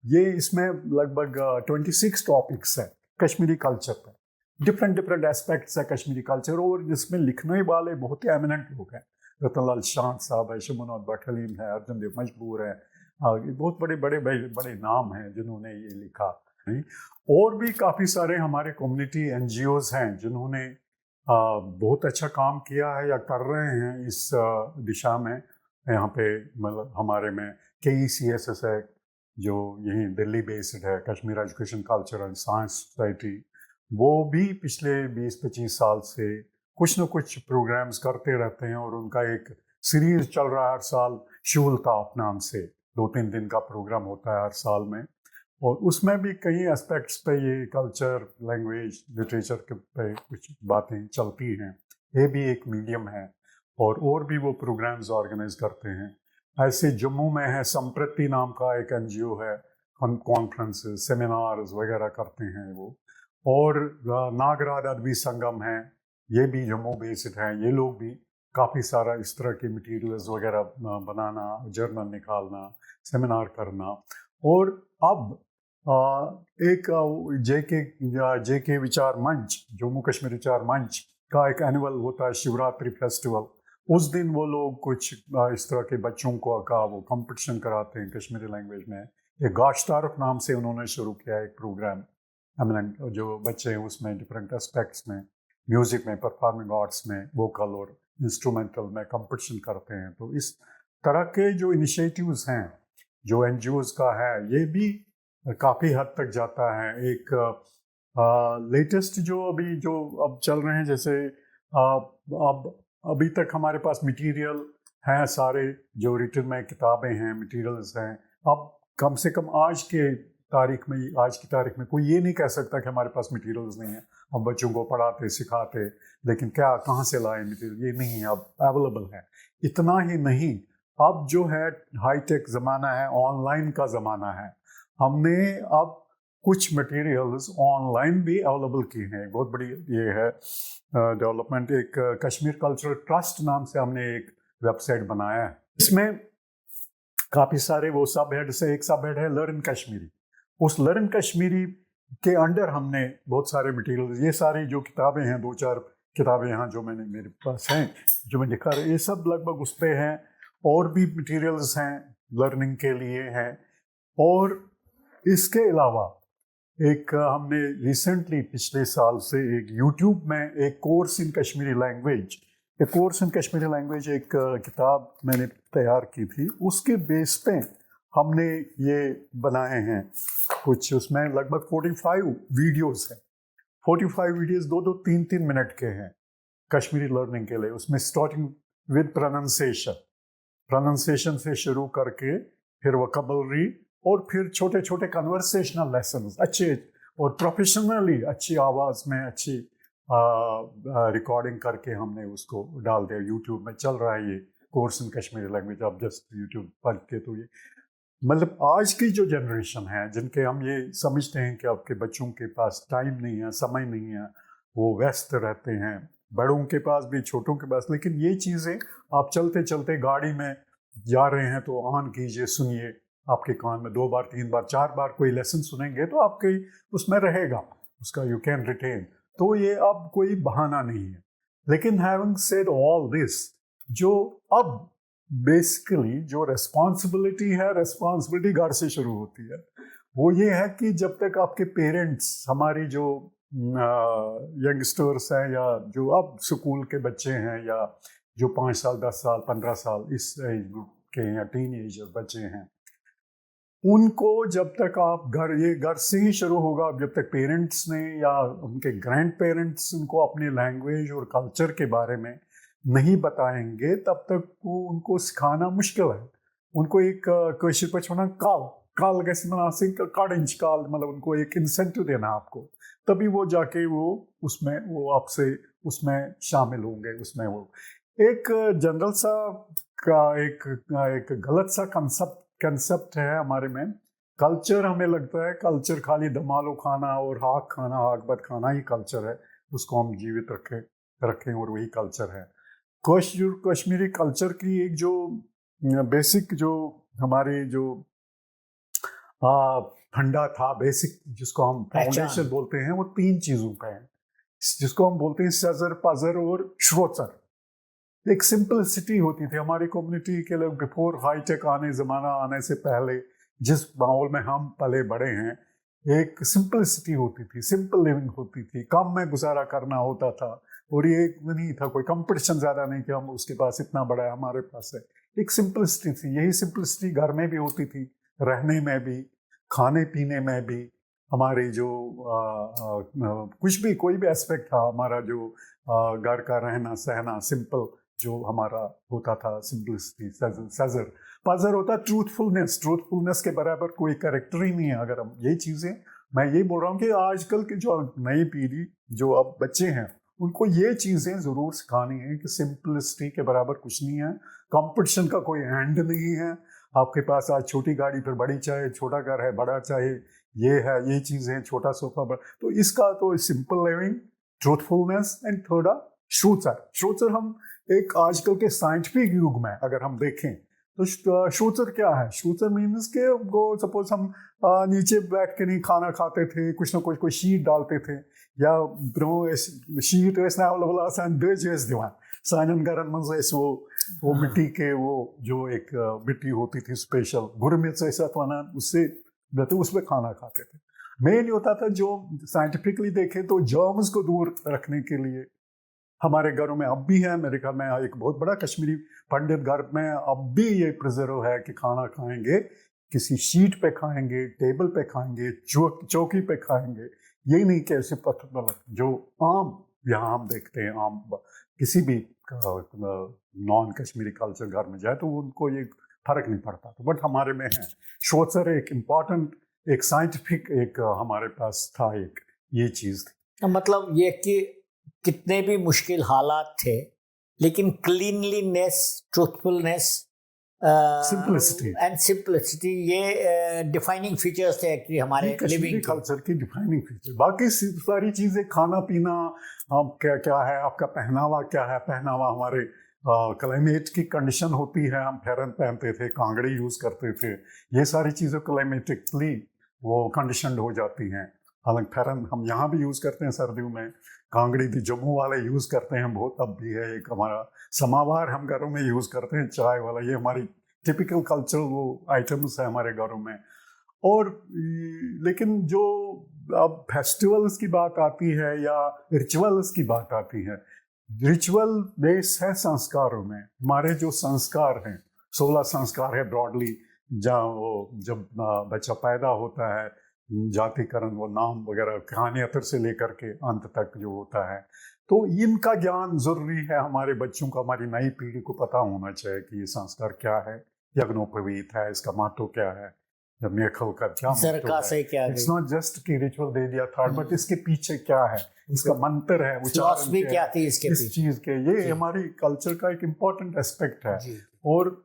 ये इसमें लगभग 26 टॉपिक्स है कश्मीरी कल्चर पर। डिफरेंट डिफरेंट एस्पेक्ट्स है कश्मीरी कल्चर, और जिसमें लिखने वाले बहुत ही एमिनेंट लोग हैं। रतनलाल शांत साहब है, शमूनाथ भट्ट हलीम है, अर्जुन देव मजबूर है, ये बहुत बड़े बड़े बड़े बड़े नाम हैं जिन्होंने ये लिखा। नहीं, और भी काफ़ी सारे हमारे कम्युनिटी NGOs हैं जिन्होंने बहुत अच्छा काम किया है या कर रहे हैं इस दिशा में। यहाँ पे मतलब हमारे में KECSS है जो यहीं दिल्ली बेस्ड है, Kashmir education culture and science society, वो भी पिछले 20-25 साल से कुछ न कुछ प्रोग्राम्स करते रहते हैं, और उनका एक सीरीज चल रहा है हर साल, शूल ताप नाम से 2-3 दिन का प्रोग्राम होता है हर साल में, और उसमें भी कई एस्पेक्ट्स पे ये कल्चर, लैंग्वेज, लिटरेचर के पे कुछ बातें चलती हैं। ये भी एक मीडियम है, और भी वो प्रोग्राम्स ऑर्गेनाइज करते हैं। ऐसे जम्मू में है संप्रति नाम का एक NGO है, कॉन्फ्रेंसेस, सेमिनार्स वगैरह करते हैं वो। और नागराज अदबी संगम है, ये भी जम्मू बेस्ड है। ये लोग भी काफ़ी सारा इस तरह के मटेरियल्स वगैरह बनाना, जर्नल निकालना, सेमिनार करना। और अब एक JK विचार मंच, जम्मू कश्मीर विचार मंच का एक एनुअल होता है शिवरात्रि फेस्टिवल। उस दिन वो लोग कुछ इस तरह के बच्चों का वो कंपटीशन कराते हैं कश्मीरी लैंग्वेज में। एक गाश तारुफ नाम से उन्होंने शुरू किया एक प्रोग्राम, एमिनेंट जो बच्चे हैं उसमें डिफरेंट एस्पेक्ट्स में, म्यूज़िक में, परफॉर्मिंग आर्ट्स में, वोकल और इंस्ट्रूमेंटल में कंपटीशन करते हैं। तो इस तरह के जो इनिशिएटिव्स हैं जो NGOs का है, ये भी काफ़ी हद तक जाता है। एक लेटेस्ट जो अब चल रहे हैं, जैसे अब अभी तक हमारे पास मटेरियल हैं सारे, जो रिटन में किताबें हैं, मटेरियल्स हैं। अब कम से कम आज की तारीख में कोई ये नहीं कह सकता कि हमारे पास मटेरियल्स नहीं है। हम बच्चों को पढ़ाते सिखाते, लेकिन कहाँ से लाए मटेरियल, ये नहीं है, अब अवेलेबल है। इतना ही नहीं, अब जो है हाईटेक ज़माना है, ऑनलाइन का ज़माना है। हमने अब कुछ मटेरियल्स ऑनलाइन भी अवेलेबल किए हैं। बहुत बड़ी ये है डेवलपमेंट। एक कश्मीर कल्चरल ट्रस्ट नाम से हमने एक वेबसाइट बनाया है। इसमें काफ़ी सारे वो सब हेड से, एक सब हेड है लर्न कश्मीरी। उस लर्न कश्मीरी के अंडर हमने बहुत सारे मटेरियल्स, ये सारी जो किताबें हैं, 2-4 किताबें यहाँ जो मेरे पास हैं, जो मैं दिखा रहा हूँ, ये सब लगभग उस पर हैं। और भी मटेरियल्स हैं लर्निंग के लिए हैं। और इसके अलावा एक हमने रिसेंटली पिछले साल से एक YouTube में एक कोर्स इन कश्मीरी लैंग्वेज, एक किताब मैंने तैयार की थी। उसके बेस पे हमने ये बनाए हैं कुछ, उसमें लगभग 45 वीडियोस हैं। 45 वीडियोस 2-2, 3-3 मिनट के हैं कश्मीरी लर्निंग के लिए। उसमें स्टार्टिंग विद प्रोनाउंसिएशन से शुरू करके, फिर वोकैबुलरी, और फिर छोटे छोटे कन्वर्सेशनल लेसन्स, अच्छे और प्रोफेशनली अच्छी आवाज़ में अच्छी रिकॉर्डिंग करके हमने उसको डाल दिया। यूट्यूब में चल रहा है ये कोर्स इन कश्मीरी लैंग्वेज। आप जस्ट यूट्यूब पढ़ के, तो ये मतलब आज की जो जनरेशन है, जिनके हम ये समझते हैं कि आपके बच्चों के पास टाइम नहीं है, समय नहीं है, वो व्यस्त रहते हैं, बड़ों के पास भी, छोटों के पास। लेकिन ये चीज़ें आप चलते चलते गाड़ी में जा रहे हैं तो ऑन कीजिए, सुनिए, आपके कान में 2 बार 3 बार 4 बार कोई लेसन सुनेंगे तो आपके उसमें रहेगा, उसका यू कैन रिटेन। तो ये अब कोई बहाना नहीं है। लेकिन हैविंग सेड ऑल दिस, जो अब बेसिकली जो रिस्पॉन्सिबिलिटी घर से शुरू होती है, वो ये है कि जब तक आपके पेरेंट्स, हमारी जो यंगस्टर्स हैं, या जो अब स्कूल के बच्चे हैं, या जो 5 साल 10 साल 15 साल इस एज ग्रुप के या टीन एजर बच्चे हैं, उनको जब तक आप ये घर से ही शुरू होगा। जब तक पेरेंट्स ने या उनके ग्रैंड पेरेंट्स उनको अपने लैंग्वेज और कल्चर के बारे में नहीं बताएंगे, तब तक वो उनको सिखाना मुश्किल है। उनको एक कोशिश पछना काल कैसे मनासिंग काड़िंच काल, मतलब उनको एक इंसेंटिव देना आपको, तभी वो जाके वो आपसे उसमें शामिल होंगे। उसमें वो एक जनरल सा का एक गलत सा कंसेप्ट है हमारे में। कल्चर, हमें लगता है कल्चर खाली दमालो खाना और हाक बद खाना ही कल्चर है, उसको हम जीवित रखें और वही कल्चर है। कश्मीरी कल्चर की एक जो बेसिक, जो हमारे जो फंडा था, बेसिक जिसको हम फाउंडेशन बोलते हैं, वो 3 चीज़ों का है। जिसको हम बोलते हैं सजर, पजर और श्रोचर। एक सिंपलिसिटी होती थी हमारी कम्युनिटी के लोग। बिफोर हाईटेक ज़माना आने से पहले जिस माहौल में हम पले बड़े हैं, एक सिंपलिसिटी होती थी, सिंपल लिविंग होती थी, कम में गुजारा करना होता था। और ये नहीं था कोई कंपटीशन ज़्यादा नहीं कि हम उसके पास इतना बड़ा है, हमारे पास है। एक सिंपलिसिटी थी। यही सिंपलिसिटी घर में भी होती थी, रहने में भी, खाने पीने में भी। हमारी जो कुछ भी कोई भी एस्पेक्ट था हमारा, जो घर का रहना सहना सिंपल जो हमारा होता था, सिंपलिसिटी। सजर पजर होता ट्रूथफुलनेस। ट्रूथफुलनेस के बराबर कोई कैरेक्टर ही नहीं है। अगर हम ये चीज़ें, मैं यही बोल रहा हूँ कि आजकल की जो नई पीढ़ी, जो अब बच्चे हैं, उनको ये चीज़ें ज़रूर सिखानी है कि सिंपलिसिटी के बराबर कुछ नहीं है। कंपटीशन का कोई एंड नहीं है। आपके पास आज छोटी गाड़ी फिर बड़ी चाहे, छोटा घर है बड़ा चाहे, ये है, ये चीज़ें, छोटा सोफा बड़ा। तो इसका तो simple living, truthfulness and third श्रोचर। श्रोचर हम एक आजकल के साइंटिफिक युग में अगर हम देखें तो श्रोचर क्या है? श्रोचर मीन्स के वो सपोज हम नीचे बैठ के नहीं खाना खाते थे, कुछ ना कुछ कोई शीट डालते थे, या शीट आसान दिवान सानन गरन मन वो मिट्टी के वो जो एक मिट्टी होती थी स्पेशल गुरमित से वना, उससे उसमें खाना खाते थे। मेन होता था जो साइंटिफिकली देखें तो जर्म्स को दूर रखने के लिए हमारे घरों में अब भी है। मेरे ख्याल में एक बहुत बड़ा कश्मीरी पंडित घर में अब भी ये प्रिजर्व है कि खाना खाएंगे किसी शीट पे खाएंगे, टेबल पे खाएंगे, चौकी पे खाएंगे। यही नहीं कि ऐसे पत्थर पर जो आम यहाँ हम देखते हैं, आम किसी भी नॉन कश्मीरी कल्चर घर में जाए तो उनको ये फर्क नहीं पड़ता। तो बट हमारे में है श्रोचर, एक इम्पॉर्टेंट, एक साइंटिफिक एक हमारे पास था, एक ये चीज़ थी।
मतलब ये कि कितने भी मुश्किल हालात थे लेकिन cleanliness, truthfulness,
simplicity
and simplicity, ये डिफाइनिंग फीचर्स थे एक्चुअली हमारे लिविंग
कल्चर की डिफाइनिंग फीचर। बाकी सारी चीज़ें, खाना पीना, हम क्या क्या है, आपका पहनावा क्या है, पहनावा हमारे क्लाइमेट की कंडीशन होती है। हम फेरन पहनते थे, कांगड़ी यूज़ करते थे, ये सारी चीज़ें क्लाइमेटिकली वो कंडीशनड हो जाती हैं। हालांकि फेरन हम यहाँ भी यूज़ करते हैं सर्दियों में, कांगड़ी भी जम्मू वाले यूज़ करते हैं बहुत, अब भी है। एक हमारा समावार हम घरों में यूज़ करते हैं, चाय वाला, ये हमारी टिपिकल कल्चरल वो आइटम्स है हमारे घरों में। और लेकिन जो अब फेस्टिवल्स की बात आती है या रिचुअल्स की बात आती है, रिचुअल बेस है संस्कारों में। हमारे जो संस्कार हैं, 16 संस्कार है ब्रॉडली, जहाँ वो जब बच्चा पैदा होता है, जातिकरण, वो नाम वगैरह, कहानियतर से लेकर के अंत तक जो होता है, तो इनका ज्ञान जरूरी है हमारे बच्चों को, हमारी नई पीढ़ी को पता होना चाहिए कि ये संस्कार क्या है, यज्ञोपवीत है, इसका महत्व क्या है, जब मेखल का क्या महत्व है। इट्स नॉट जस्ट कि रिचुअल दे दिया था, बट इसके पीछे क्या है, इसका मंत्र है,
फिलॉसफी क्या थी इसके
इस चीज के, ये हमारी कल्चर का एक इम्पोर्टेंट एस्पेक्ट है। और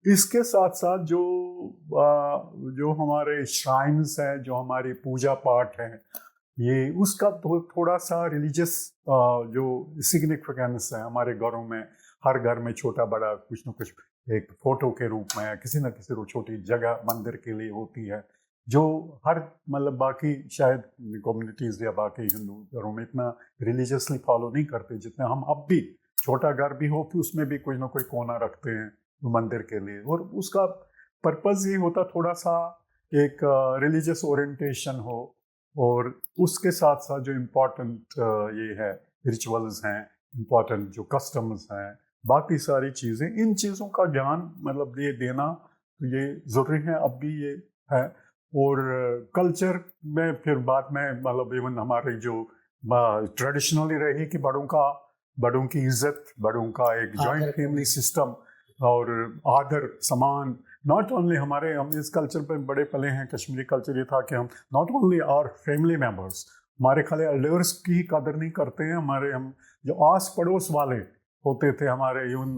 इसके साथ साथ जो हमारे श्राइन्स हैं, जो हमारी पूजा पाठ है, ये उसका थोड़ा सा रिलीजियस जो सिग्निफिकेंस है हमारे घरों में। हर घर में छोटा बड़ा कुछ न कुछ एक फोटो के रूप में किसी न किसी छोटी जगह मंदिर के लिए होती है, जो हर मतलब बाकी शायद कम्युनिटीज़ या बाकी हिंदू घरों में इतना रिलीजियसली फॉलो नहीं करते जितना हम अब भी। छोटा घर भी हो कि उसमें भी कोई ना कोई कोना रखते हैं मंदिर के लिए, और उसका पर्पज़ ये होता थोड़ा सा एक रिलीजियस ओरिएंटेशन हो, और उसके साथ साथ जो इम्पोर्टेंट ये है रिचुअल्स हैं, इम्पोर्टेंट जो कस्टम्स हैं, बाकी सारी चीज़ें, इन चीज़ों का ज्ञान मतलब ये देना ये ज़रूरी है, अब भी ये है। और कल्चर में फिर बाद में मतलब इवन हमारे जो ट्रेडिशनली रही कि बड़ों की इज्जत, बड़ों का एक जॉइंट फैमिली सिस्टम और आदर समान। नॉट ओनली हम इस कल्चर पे बड़े पले हैं, कश्मीरी कल्चर ये था कि हम not only our family members, हमारे खाली एल्डर्स की कदर नहीं करते हैं, हम जो आस पड़ोस वाले होते थे हमारे, इवन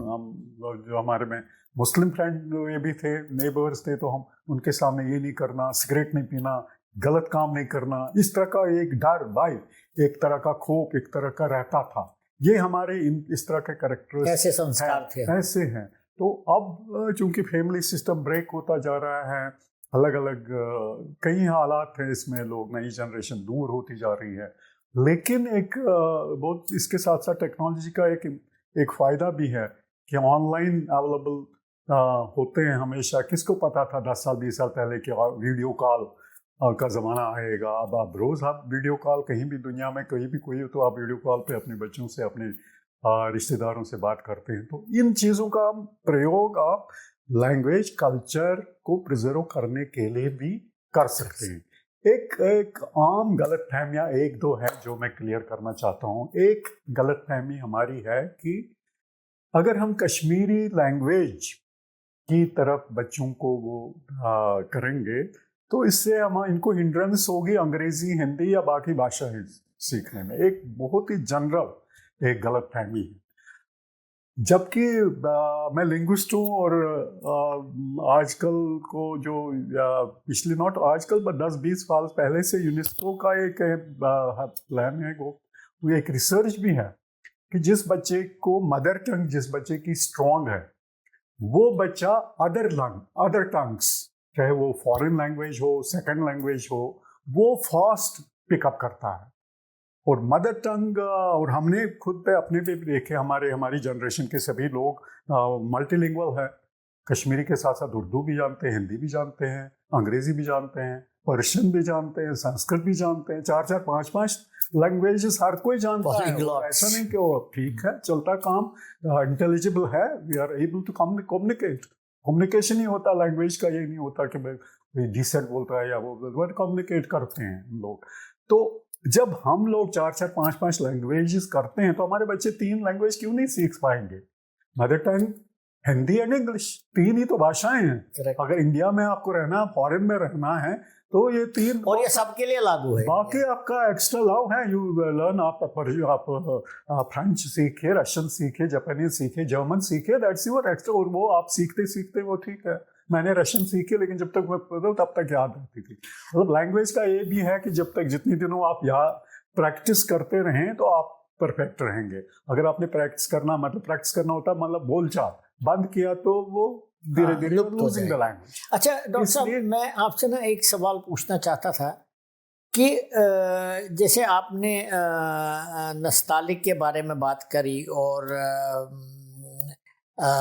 जो हमारे में मुस्लिम फ्रेंड ये भी थे, नेबर्स थे, तो हम उनके सामने ये नहीं करना, सिगरेट नहीं पीना, गलत काम नहीं करना, इस तरह का एक डर भाई, एक तरह का खौफ एक तरह का रहता था। ये हमारे इस तरह के कैरेक्टर्स,
ऐसे संस्कार थे,
ऐसे हैं। तो अब चूंकि फैमिली सिस्टम ब्रेक होता जा रहा है, अलग अलग कई हालात हैं इसमें, लोग, नई जनरेशन दूर होती जा रही है, लेकिन एक बहुत इसके साथ साथ टेक्नोलॉजी का एक फ़ायदा भी है कि ऑनलाइन अवेलेबल होते हैं हमेशा। किसको पता था 10 साल 20 साल पहले कि वीडियो कॉल का ज़माना आएगा। अब आप रोज़ आप वीडियो कॉल, कहीं भी दुनिया में कहीं भी कोई हो तो आप वीडियो कॉल पे अपने बच्चों से, अपने रिश्तेदारों से बात करते हैं। तो इन चीज़ों का प्रयोग आप लैंग्वेज कल्चर को प्रिजर्व करने के लिए भी कर सकते हैं। एक आम गलतफहमियां एक दो है जो मैं क्लियर करना चाहता हूँ। एक गलतफहमी हमारी है कि अगर हम कश्मीरी लैंग्वेज की तरफ बच्चों को वो करेंगे तो इससे हम इनको हिंड्रेंस होगी अंग्रेजी, हिंदी या बाकी भाषाएं सीखने में। एक बहुत ही जनरल एक गलतफहमी है। जबकि मैं लिंग्विस्ट हूँ और आजकल को जो पिछले नॉट आजकल पर 10-20 साल पहले से यूनेस्को का एक प्लान है, वो एक रिसर्च भी है कि जिस बच्चे को मदर टंग, जिस बच्चे की स्ट्रॉन्ग है, वो बच्चा अदर टंग्स, चाहे वो फॉरेन लैंग्वेज हो, सेकंड लैंग्वेज हो, वो फास्ट पिकअप करता है। और मदर टंग, और हमने खुद पे अपने पे भी देखे, हमारी जनरेशन के सभी लोग मल्टीलिंगुअल है। कश्मीरी के साथ साथ उर्दू भी जानते हैं, हिंदी भी जानते हैं, अंग्रेजी भी जानते हैं, पर्शियन भी जानते हैं, संस्कृत भी जानते हैं। 4-4, 5-5 लैंग्वेजेस हर कोई जानता है। ऐसा नहीं कि वो ठीक है, चलता काम, इंटेलिजिबल है, we are able to communicate. Communication ही होता लैंग्वेज का, ये नहीं होता कि भाई डिसेंट बोलता है या वो कम्युनिकेट करते हैं हम लोग। तो जब हम लोग 4-4, 5-5 लैंग्वेजेस करते हैं तो हमारे बच्चे 3 लैंग्वेज क्यों नहीं सीख पाएंगे? Mother tongue, Hindi and English, 3 ही तो भाषाएं हैं।
Correct.
अगर इंडिया में आपको रहना, फॉरेन में रहना है तो ये 3,
और ये सबके लिए लागू है।
बाकी आपका एक्स्ट्रा लव है, यू लर्न, आप फ्रेंच सीखे, रशियन सीखे, जापानीज सीखे, जर्मन सीखे, दैट्स योर एक्स्ट्रा। और वो आप सीखते सीखते वो ठीक है। मैंने रशियन सीखी, लेकिन जब तक मैं तब तक याद रहती थी। मतलब लैंग्वेज का ये भी है कि जब तक जितनी दिनों आप प्रैक्टिस करते रहें तो आप परफेक्ट रहेंगे। अगर आपने प्रैक्टिस करना होता मतलब बोलचाल बंद किया तो वो धीरे धीरे लूजिंग द लैंग्वेज।
अच्छा डॉक्टर साहब, मैं आपसे ना एक सवाल पूछना चाहता था कि जैसे आपने नस्तालिक के बारे में बात करी और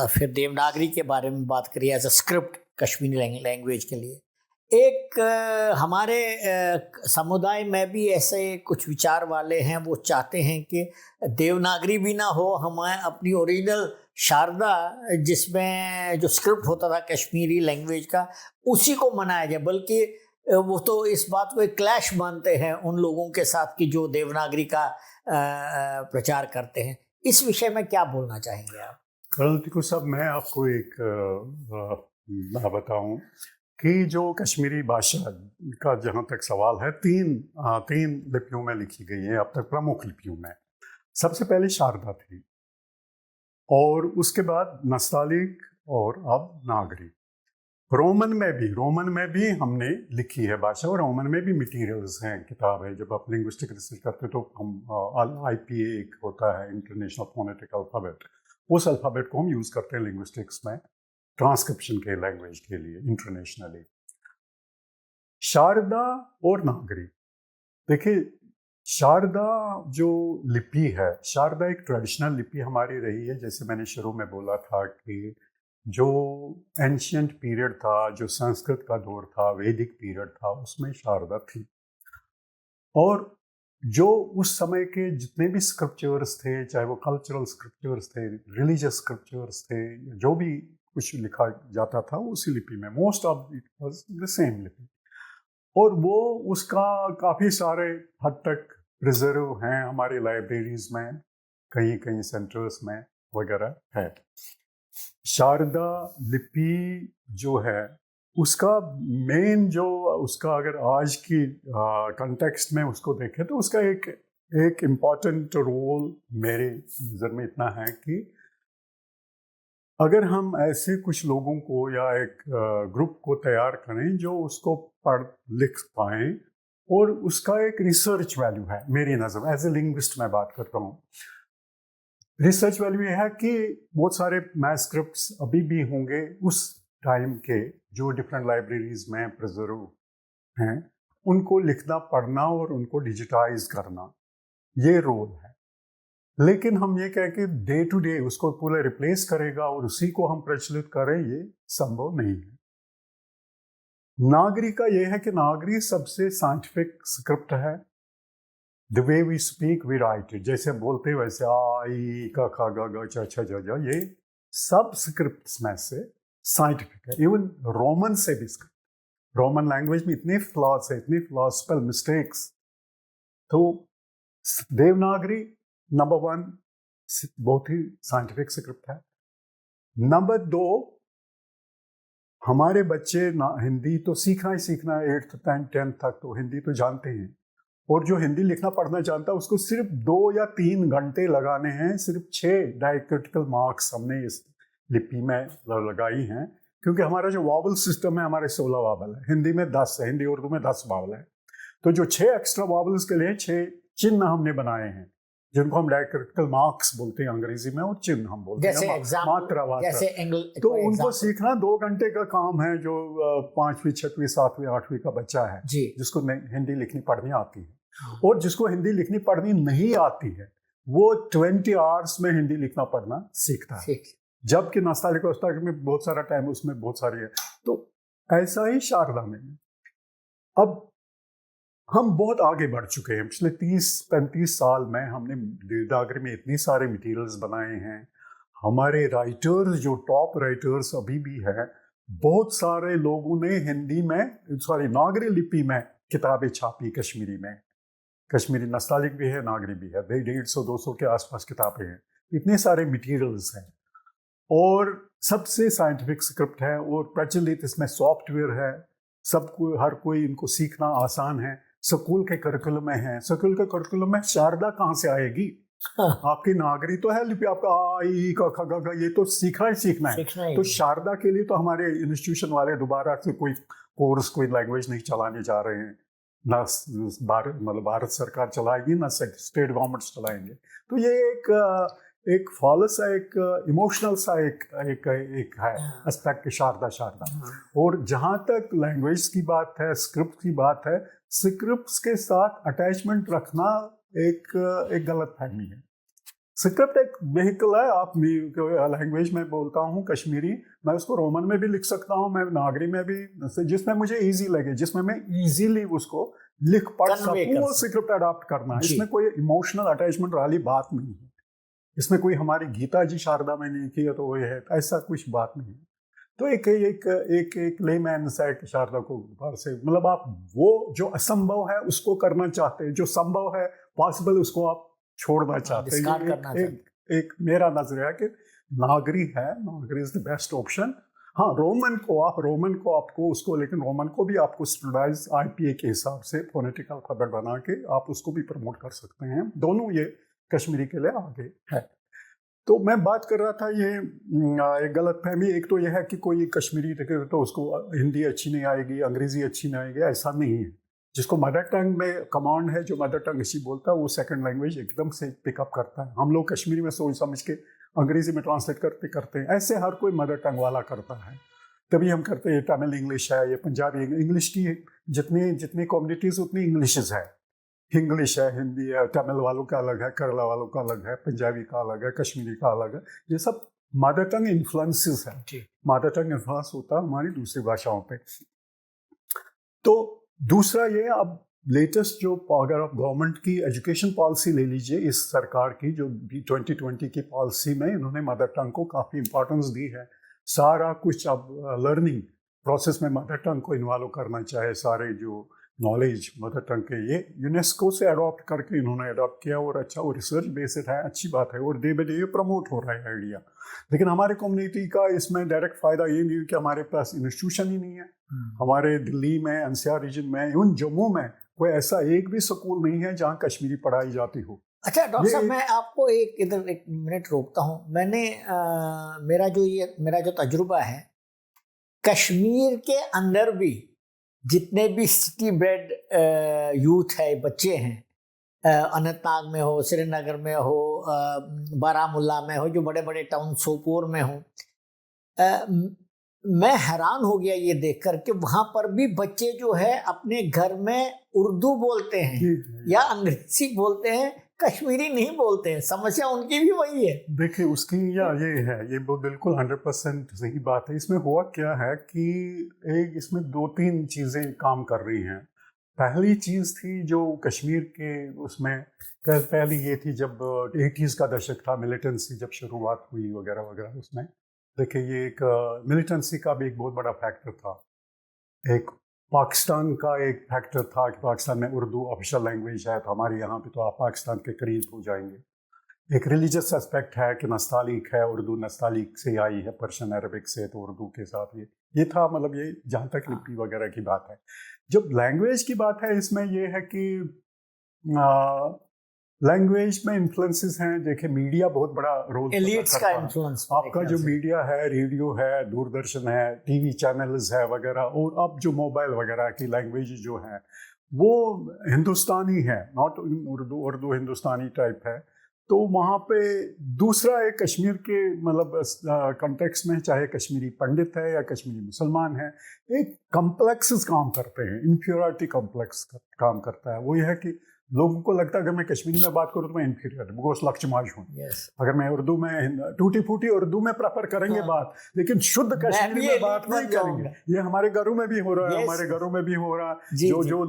फिर देवनागरी के बारे में बात करी as a script Kashmiri language के लिए। एक हमारे समुदाय में भी ऐसे कुछ विचार वाले हैं, वो चाहते हैं कि देवनागरी भी ना हो, हमें अपनी ओरिजिनल शारदा, जिसमें जो स्क्रिप्ट होता था कश्मीरी लैंग्वेज का, उसी को मनाया जाए। बल्कि वो तो इस बात को एक क्लैश मानते हैं उन लोगों के साथ कि जो देवनागरी का प्रचार करते हैं। इस विषय में क्या बोलना चाहेंगे आप?
कर्नल टिक्कू साहब, मैं आपको एक बताऊं कि जो कश्मीरी भाषा का जहाँ तक सवाल है, 3 लिपियों में लिखी गई है अब तक, प्रमुख लिपियों में। सबसे पहले शारदा थी और उसके बाद नस्तालिक और अब नागरी। रोमन में भी हमने लिखी है भाषा, और रोमन में भी मटेरियल्स हैं, किताब है। जब आप लिंग्विस्टिक रिसर्च करते तो हम IPA एक होता है, इंटरनेशनल फोनेटिक अल्फाबेट, उस अल्फाबेट को हम यूज़ करते हैं लिंग्विस्टिक्स में ट्रांसक्रिप्शन के लैंग्वेज के लिए इंटरनेशनली। शारदा और नागरी, देखिए शारदा जो लिपि है, शारदा एक ट्रेडिशनल लिपि हमारी रही है। जैसे मैंने शुरू में बोला था कि जो एंशियंट पीरियड था, जो संस्कृत का दौर था, वैदिक पीरियड था, उसमें शारदा थी। और जो उस समय के जितने भी स्क्रिप्चर्स थे, चाहे वो कल्चरल स्क्रिप्चर्स थे, रिलीजियस स्क्रिप्चर्स थे, जो भी कुछ लिखा जाता था उसी लिपि में, most of it was the same लिपि। और वो उसका काफ़ी सारे हद तक प्रिजर्व हैं हमारी लाइब्रेरीज में, कहीं कहीं सेंटर्स में वगैरह है। शारदा लिपि जो है उसका मेन, जो उसका अगर आज की कंटेक्स्ट में उसको देखें तो उसका एक इम्पॉर्टेंट रोल मेरे नज़र में इतना है कि अगर हम ऐसे कुछ लोगों को या एक ग्रुप को तैयार करें जो उसको पढ़ लिख पाएँ, और उसका एक रिसर्च वैल्यू है मेरी नज़र में, एज ए लिंग्विस्ट मैं बात करता हूँ। रिसर्च वैल्यू ये है कि बहुत सारे मैस्क्रिप्ट्स अभी भी होंगे उस टाइम के जो डिफरेंट लाइब्रेरीज में प्रिजर्व हैं, उनको लिखना पढ़ना और उनको डिजिटाइज करना, ये रोल है। लेकिन हम ये कह के डे टू डे उसको पूरा रिप्लेस करेगा और उसी को हम प्रचलित करें, ये संभव नहीं है। नागरी का ये है कि नागरी सबसे साइंटिफिक स्क्रिप्ट है। The way we speak we write it, जैसे बोलते हैं वैसे आ ई का खा गा गा चा छा जा जा, ये सब स्क्रिप्ट्स में से साइंटिफिक है। इवन रोमन से भी स्क्रिप्ट, रोमन लैंग्वेज में इतने फ्लॉज है, इतने फ्लॉज, स्पेल मिस्टेक्स। तो देवनागरी नंबर 1 बहुत ही साइंटिफिक स्क्रिप्ट है। नंबर 2, हमारे बच्चे ना हिंदी तो सीखना ही सीखना है, 8th 10th तक तो हिंदी तो जानते हैं, और जो हिंदी लिखना पढ़ना जानता है उसको सिर्फ 2 या 3 घंटे लगाने हैं। सिर्फ 6 डायक्रिटिकल मार्क्स हमने इस लिपि में लगाई हैं, क्योंकि हमारा जो वावल सिस्टम है, हमारे 16 वावल है, हिंदी में 10 है, हिंदी उर्दू में 10 वावल है। तो जो 6 एक्स्ट्रा वावल्स के लिए 6 चिन्ह हमने बनाए हैं, जिनको हम डायक्रिटिकल मार्क्स बोलते हैं अंग्रेजी में, और चिन्ह हम बोलते हैं मात्रा वात्रा। तो उनको सीखना 2 घंटे का काम है। जो 5वीं 6वीं 7वीं 8वीं का बच्चा है जिसको हिंदी लिखनी पढ़नी आती है, और जिसको हिंदी लिखनी पढ़नी नहीं आती है, वो 20 आवर्स में हिंदी लिखना पढ़ना सीखता है, जबकि नस्तालिक अवस्था में बहुत सारा टाइम उसमें बहुत सारी है। तो ऐसा ही शारदा में। अब हम बहुत आगे बढ़ चुके हैं। पिछले 30-35 साल में हमने देवनागरी में इतनी सारे मटेरियल्स बनाए हैं। हमारे राइटर्स, जो टॉप राइटर्स अभी भी हैं, बहुत सारे लोगों ने हिंदी में, सॉरी नागरी लिपि में किताबें छापी। कश्मीरी में, कश्मीरी नस्तालिक भी है, नागरी भी है, 150-200 के आसपास किताबें हैं। इतने सारे मटेरियल्स हैं, और सबसे साइंटिफिक स्क्रिप्ट है, और प्रचलित इसमें सॉफ्टवेयर है। सबको, हर कोई इनको सीखना आसान है। स्कूल के करिकुलम में है। स्कूल के करिकुलम में शारदा कहाँ से आएगी? आपकी नागरी तो है लिपि, आपका आ ई का ख ग घ, ये तो सीखना ही सीखना है। तो शारदा के लिए तो हमारे इंस्टीट्यूशन वाले दोबारा से कोई कोर्स, कोई लैंग्वेज नहीं चलाने जा रहे हैं। ना भारत सरकार चलाएगी, ना स्टेट गवर्नमेंट्स चलाएंगे। तो ये एक फॉल्स है, एक इमोशनल सा एक है एस्पेक्ट शारदा। और जहाँ तक लैंग्वेज की बात है, स्क्रिप्ट की बात है, स्क्रिप्ट्स के साथ अटैचमेंट रखना एक गलत फहमी है। स्क्रिप्ट एक व्हीकल है। आप लैंग्वेज में बोलता हूँ कश्मीरी, मैं उसको रोमन में भी लिख सकता हूँ, मैं नागरी में भी, जिसमें मुझे इजी लगे, जिसमें मैं इजीली उसको लिख पढ़ सकूँ, वो स्क्रिप्ट अडॉप्ट करना है। इसमें कोई इमोशनल अटैचमेंट वाली बात नहीं है। इसमें कोई हमारी गीता जी शारदा में नहीं की है तो वो है, ऐसा कुछ बात नहीं है। तो एक लेमैन सा एक शारदा को बाहर से, मतलब आप वो जो असंभव है उसको करना चाहते हैं, जो संभव है पॉसिबल उसको आप छोड़ना चाहते हैं। एक मेरा नजरिया कि नागरी है, नागरी इज द बेस्ट ऑप्शन। हाँ, रोमन को आपको उसको, लेकिन रोमन को भी आपको स्टैंडर्डाइज IPA के हिसाब से फोनेटिक अल्फाबेट बना के आप उसको भी प्रमोट कर सकते हैं। दोनों ये कश्मीरी के लिए आगे है। तो मैं बात कर रहा था, ये एक गलत फहमी एक तो यह है कि कोई कश्मीरी तो उसको हिंदी अच्छी नहीं आएगी, अंग्रेजी अच्छी नहीं आएगी, ऐसा नहीं है। जिसको मदर टंग में कमांड है, जो मदर टंग अच्छी बोलता है, वो सेकंड लैंग्वेज एकदम से पिकअप करता है। हम लोग कश्मीरी में सोच समझ के अंग्रेजी में ट्रांसलेट करते हैं, ऐसे हर कोई मदर टंग वाला करता है। तभी हम करते हैं तमिल इंग्लिश है, ये पंजाबी इंग्लिश की जितनी कम्युनिटीज उतनी इंग्लिशेस है। इंग्लिश है, हिंदी है, तमिल वालों का अलग है, केरला वालों का अलग है, पंजाबी का अलग है, कश्मीरी का अलग है। ये सब मदर टंग इन्फ्लुएंसेस है। मदर टंग इन्फ्लुएंस होता है हमारी दूसरी भाषाओं पे। तो दूसरा ये, अब लेटेस्ट जो, अगर आप गवर्नमेंट की एजुकेशन पॉलिसी ले लीजिए, इस सरकार की जो 2020 की पॉलिसी में इन्होंने मदर टंग को काफ़ी इंपॉर्टेंस दी है। सारा कुछ अब लर्निंग प्रोसेस में मदर टंग को इन्वॉल्व करना चाहे, सारे जो नॉलेज मदर टंग के, ये यूनेस्को से अडॉप्ट करके इन्होंने अडॉप्ट किया, और अच्छा, वो रिसर्च बेस्ड है, अच्छी बात है, और डे बाई डे ये प्रमोट हो रहा है आइडिया। लेकिन हमारे कम्युनिटी का इसमें डायरेक्ट फायदा ये नहीं है कि हमारे पास इंस्टीट्यूशन ही नहीं है। हमारे दिल्ली में, NCR रीजन में, इवन जम्मू में कोई ऐसा एक भी स्कूल नहीं है जहाँ कश्मीरी पढ़ाई जाती हो।
अच्छा डॉक्टर साहब, मैं आपको इधर एक मिनट रोकता हूँ। मैंने मेरा जो तजुर्बा है, कश्मीर के अंदर भी जितने भी सिटी ब्रेड यूथ है, बच्चे हैं, अनंतनाग में हो, श्रीनगर में हो, बारामुल्ला में हो, जो बड़े बड़े टाउन, सोपोर में हो, मैं हैरान हो गया ये देखकर कि वहाँ पर भी बच्चे जो है अपने घर में उर्दू बोलते हैं या अंग्रेजी बोलते हैं, कश्मीरी नहीं बोलते हैं, समस्या उनकी भी वही है।
देखिए उसकी ये बिल्कुल 100% सही बात है। इसमें हुआ क्या है कि एक इसमें दो तीन चीज़ें काम कर रही हैं। पहली चीज़ थी जो कश्मीर के उसमें पहली ये थी जब 80s का दशक था, मिलिटेंसी जब शुरुआत हुई वगैरह वगैरह, उसमें देखिए ये एक मिलिटेंसी का भी एक बहुत बड़ा फैक्टर था। एक पाकिस्तान का एक फैक्टर था कि पाकिस्तान में उर्दू ऑफिशियल लैंग्वेज है, तो हमारे यहाँ पे तो आप पाकिस्तान के करीब हो जाएंगे। एक रिलीजियस एस्पेक्ट है कि नस्तालिक है, उर्दू नस्तालिक से आई है, पर्शियन अरबिक से, तो उर्दू के साथ ये था। मतलब ये जहाँ तक लिपि वगैरह की बात है। जब लैंग्वेज की बात है, इसमें ये है कि लैंग्वेज में इन्फ्लुएंसेस हैं। देखिए मीडिया बहुत बड़ा रोल
एलिट्स का इन्फ्लुएंस,
आपका जो मीडिया है, रेडियो है, दूरदर्शन है, टीवी चैनल्स है वगैरह, और अब जो मोबाइल वगैरह की लैंग्वेज जो है वो हिंदुस्तानी है, नॉट उर्दू हिंदुस्तानी टाइप है। तो वहाँ पे दूसरा एक कश्मीर के मतलब कॉन्टेक्स्ट में, चाहे कश्मीरी पंडित है या कश्मीरी मुसलमान है, एक कॉम्प्लेक्स काम करते हैं, इन्फीरियरिटी कॉम्प्लेक्स काम करता है। वो ये है कि लोगों को लगता है अगर मैं कश्मीरी में बात करूँ तो मैं इन्फीरियर, बिकॉज लक्ष्यमाज हूँ। अगर मैं उर्दू में टूटी फूटी उर्दू में प्रेफर करेंगे बात, लेकिन शुद्ध कश्मीरी में बात नहीं करेंगे। ये हमारे घरों में भी हो रहा है, हमारे घरों में भी हो रहा है। जो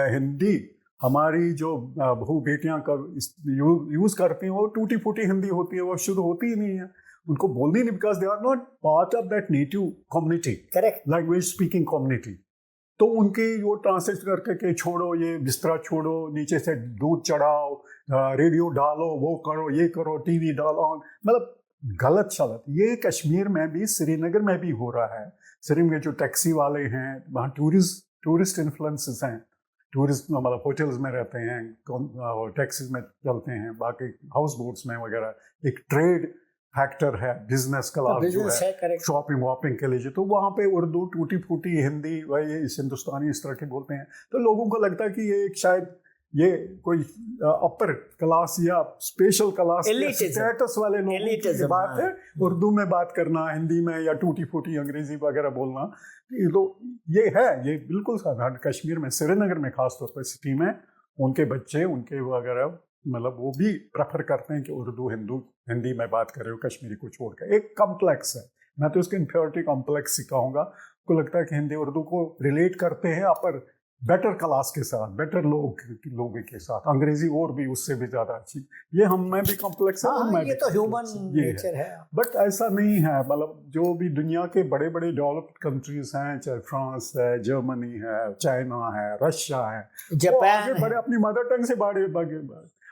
हिंदी हमारी जो बहू बेटियां यूज करती हैं वो टूटी फूटी हिंदी होती है, वो शुद्ध होती ही नहीं है। उनको बोलनी नहीं, because they are not part of that native community, correct language speaking community. तो उनकी वो ट्रांसलेट करके के छोड़ो, ये बिस्तरा छोड़ो, नीचे से दूध चढ़ाओ, रेडियो डालो, वो करो, ये करो, टीवी डालो, मतलब गलत शलत। ये कश्मीर में भी, श्रीनगर में भी हो रहा है। श्रीनगर में जो टैक्सी वाले हैं, वहाँ टूरिस्ट इन्फ्लुएंसेस हैं। टूरिस्ट मतलब होटल्स में रहते हैं, टैक्सीज में चलते हैं, बाकी हाउस बोट्स में वगैरह। एक ट्रेड फैक्टर है, बिजनेस क्लास जो है शॉपिंग वॉपिंग के लिए, तो वहाँ पे उर्दू टूटी फूटी हिंदी वही इस हिंदुस्तानी इस तरह के बोलते हैं। तो लोगों को लगता है कि ये एक शायद ये कोई अपर क्लास या स्पेशल क्लास स्टेटस वाले लोगों की बात है, उर्दू में बात करना, हिंदी में या टूटी फूटी अंग्रेजी वगैरह बोलना। तो ये है, ये बिल्कुल साधारण कश्मीर में, श्रीनगर में खासतौर पर सिटी में उनके बच्चे, उनके वगैरह मतलब वो भी प्रेफर करते हैं कि उर्दू हिंदी में बात कर रहे हो, कश्मीरी को छोड़ कर। एक कॉम्प्लेक्स है, मैं तो इसको इन्फीरियरिटी कॉम्प्लेक्स ही कहूँगा। को लगता है कि हिंदी उर्दू को रिलेट करते हैं अपर बेटर क्लास के साथ, बेटर लोगों के साथ, अंग्रेजी और भी उससे भी ज्यादा अच्छी। ये हम में भी कॉम्प्लेक्स है,
हाँ, ये तो ह्यूमन नेचर है।
बट ऐसा नहीं है। मतलब जो भी दुनिया के बड़े बड़े डेवलप्ड कंट्रीज हैं, चाहे फ्रांस है, जर्मनी है, चाइना है, रशिया है, जापान, बड़े अपनी मदर टंग से बड़े।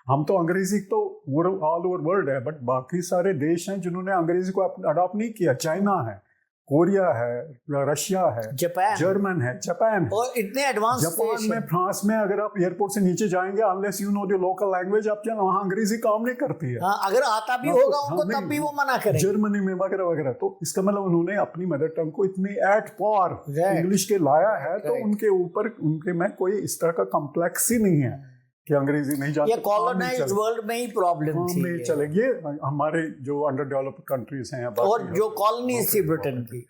हम तो अंग्रेजी तो ऑल ओवर वर्ल्ड है, बट बाकी सारे देश हैं जिन्होंने अंग्रेजी को अडॉप्ट नहीं किया। चाइना है, कोरिया है, रशिया है, जापान, जर्मन है, जापान है, और इतने एडवांस जापान में, फ्रांस में अगर आप एयरपोर्ट से नीचे जाएंगे, unless you know the local language, आप क्या वहाँ अंग्रेजी काम नहीं करती है।
अगर आता भी होगा उनको तब भी वो मना करेंगे।
जर्मनी में वगैरह वगैरह। तो इसका मतलब उन्होंने अपनी मदर टंग को इतनी एट पार इंग्लिश के लाया है, तो उनके ऊपर उनके में कोई इस तरह का कॉम्प्लेक्स ही नहीं है कि अंग्रेजी नहीं जानते।
ये कॉलोनाइज्ड वर्ल्ड में ही प्रॉब्लम थी,
नहीं चलेगी। हमारे जो अंडर डेवलप्ड कंट्रीज हैं
और जो कॉलोनीज थी ब्रिटेन की।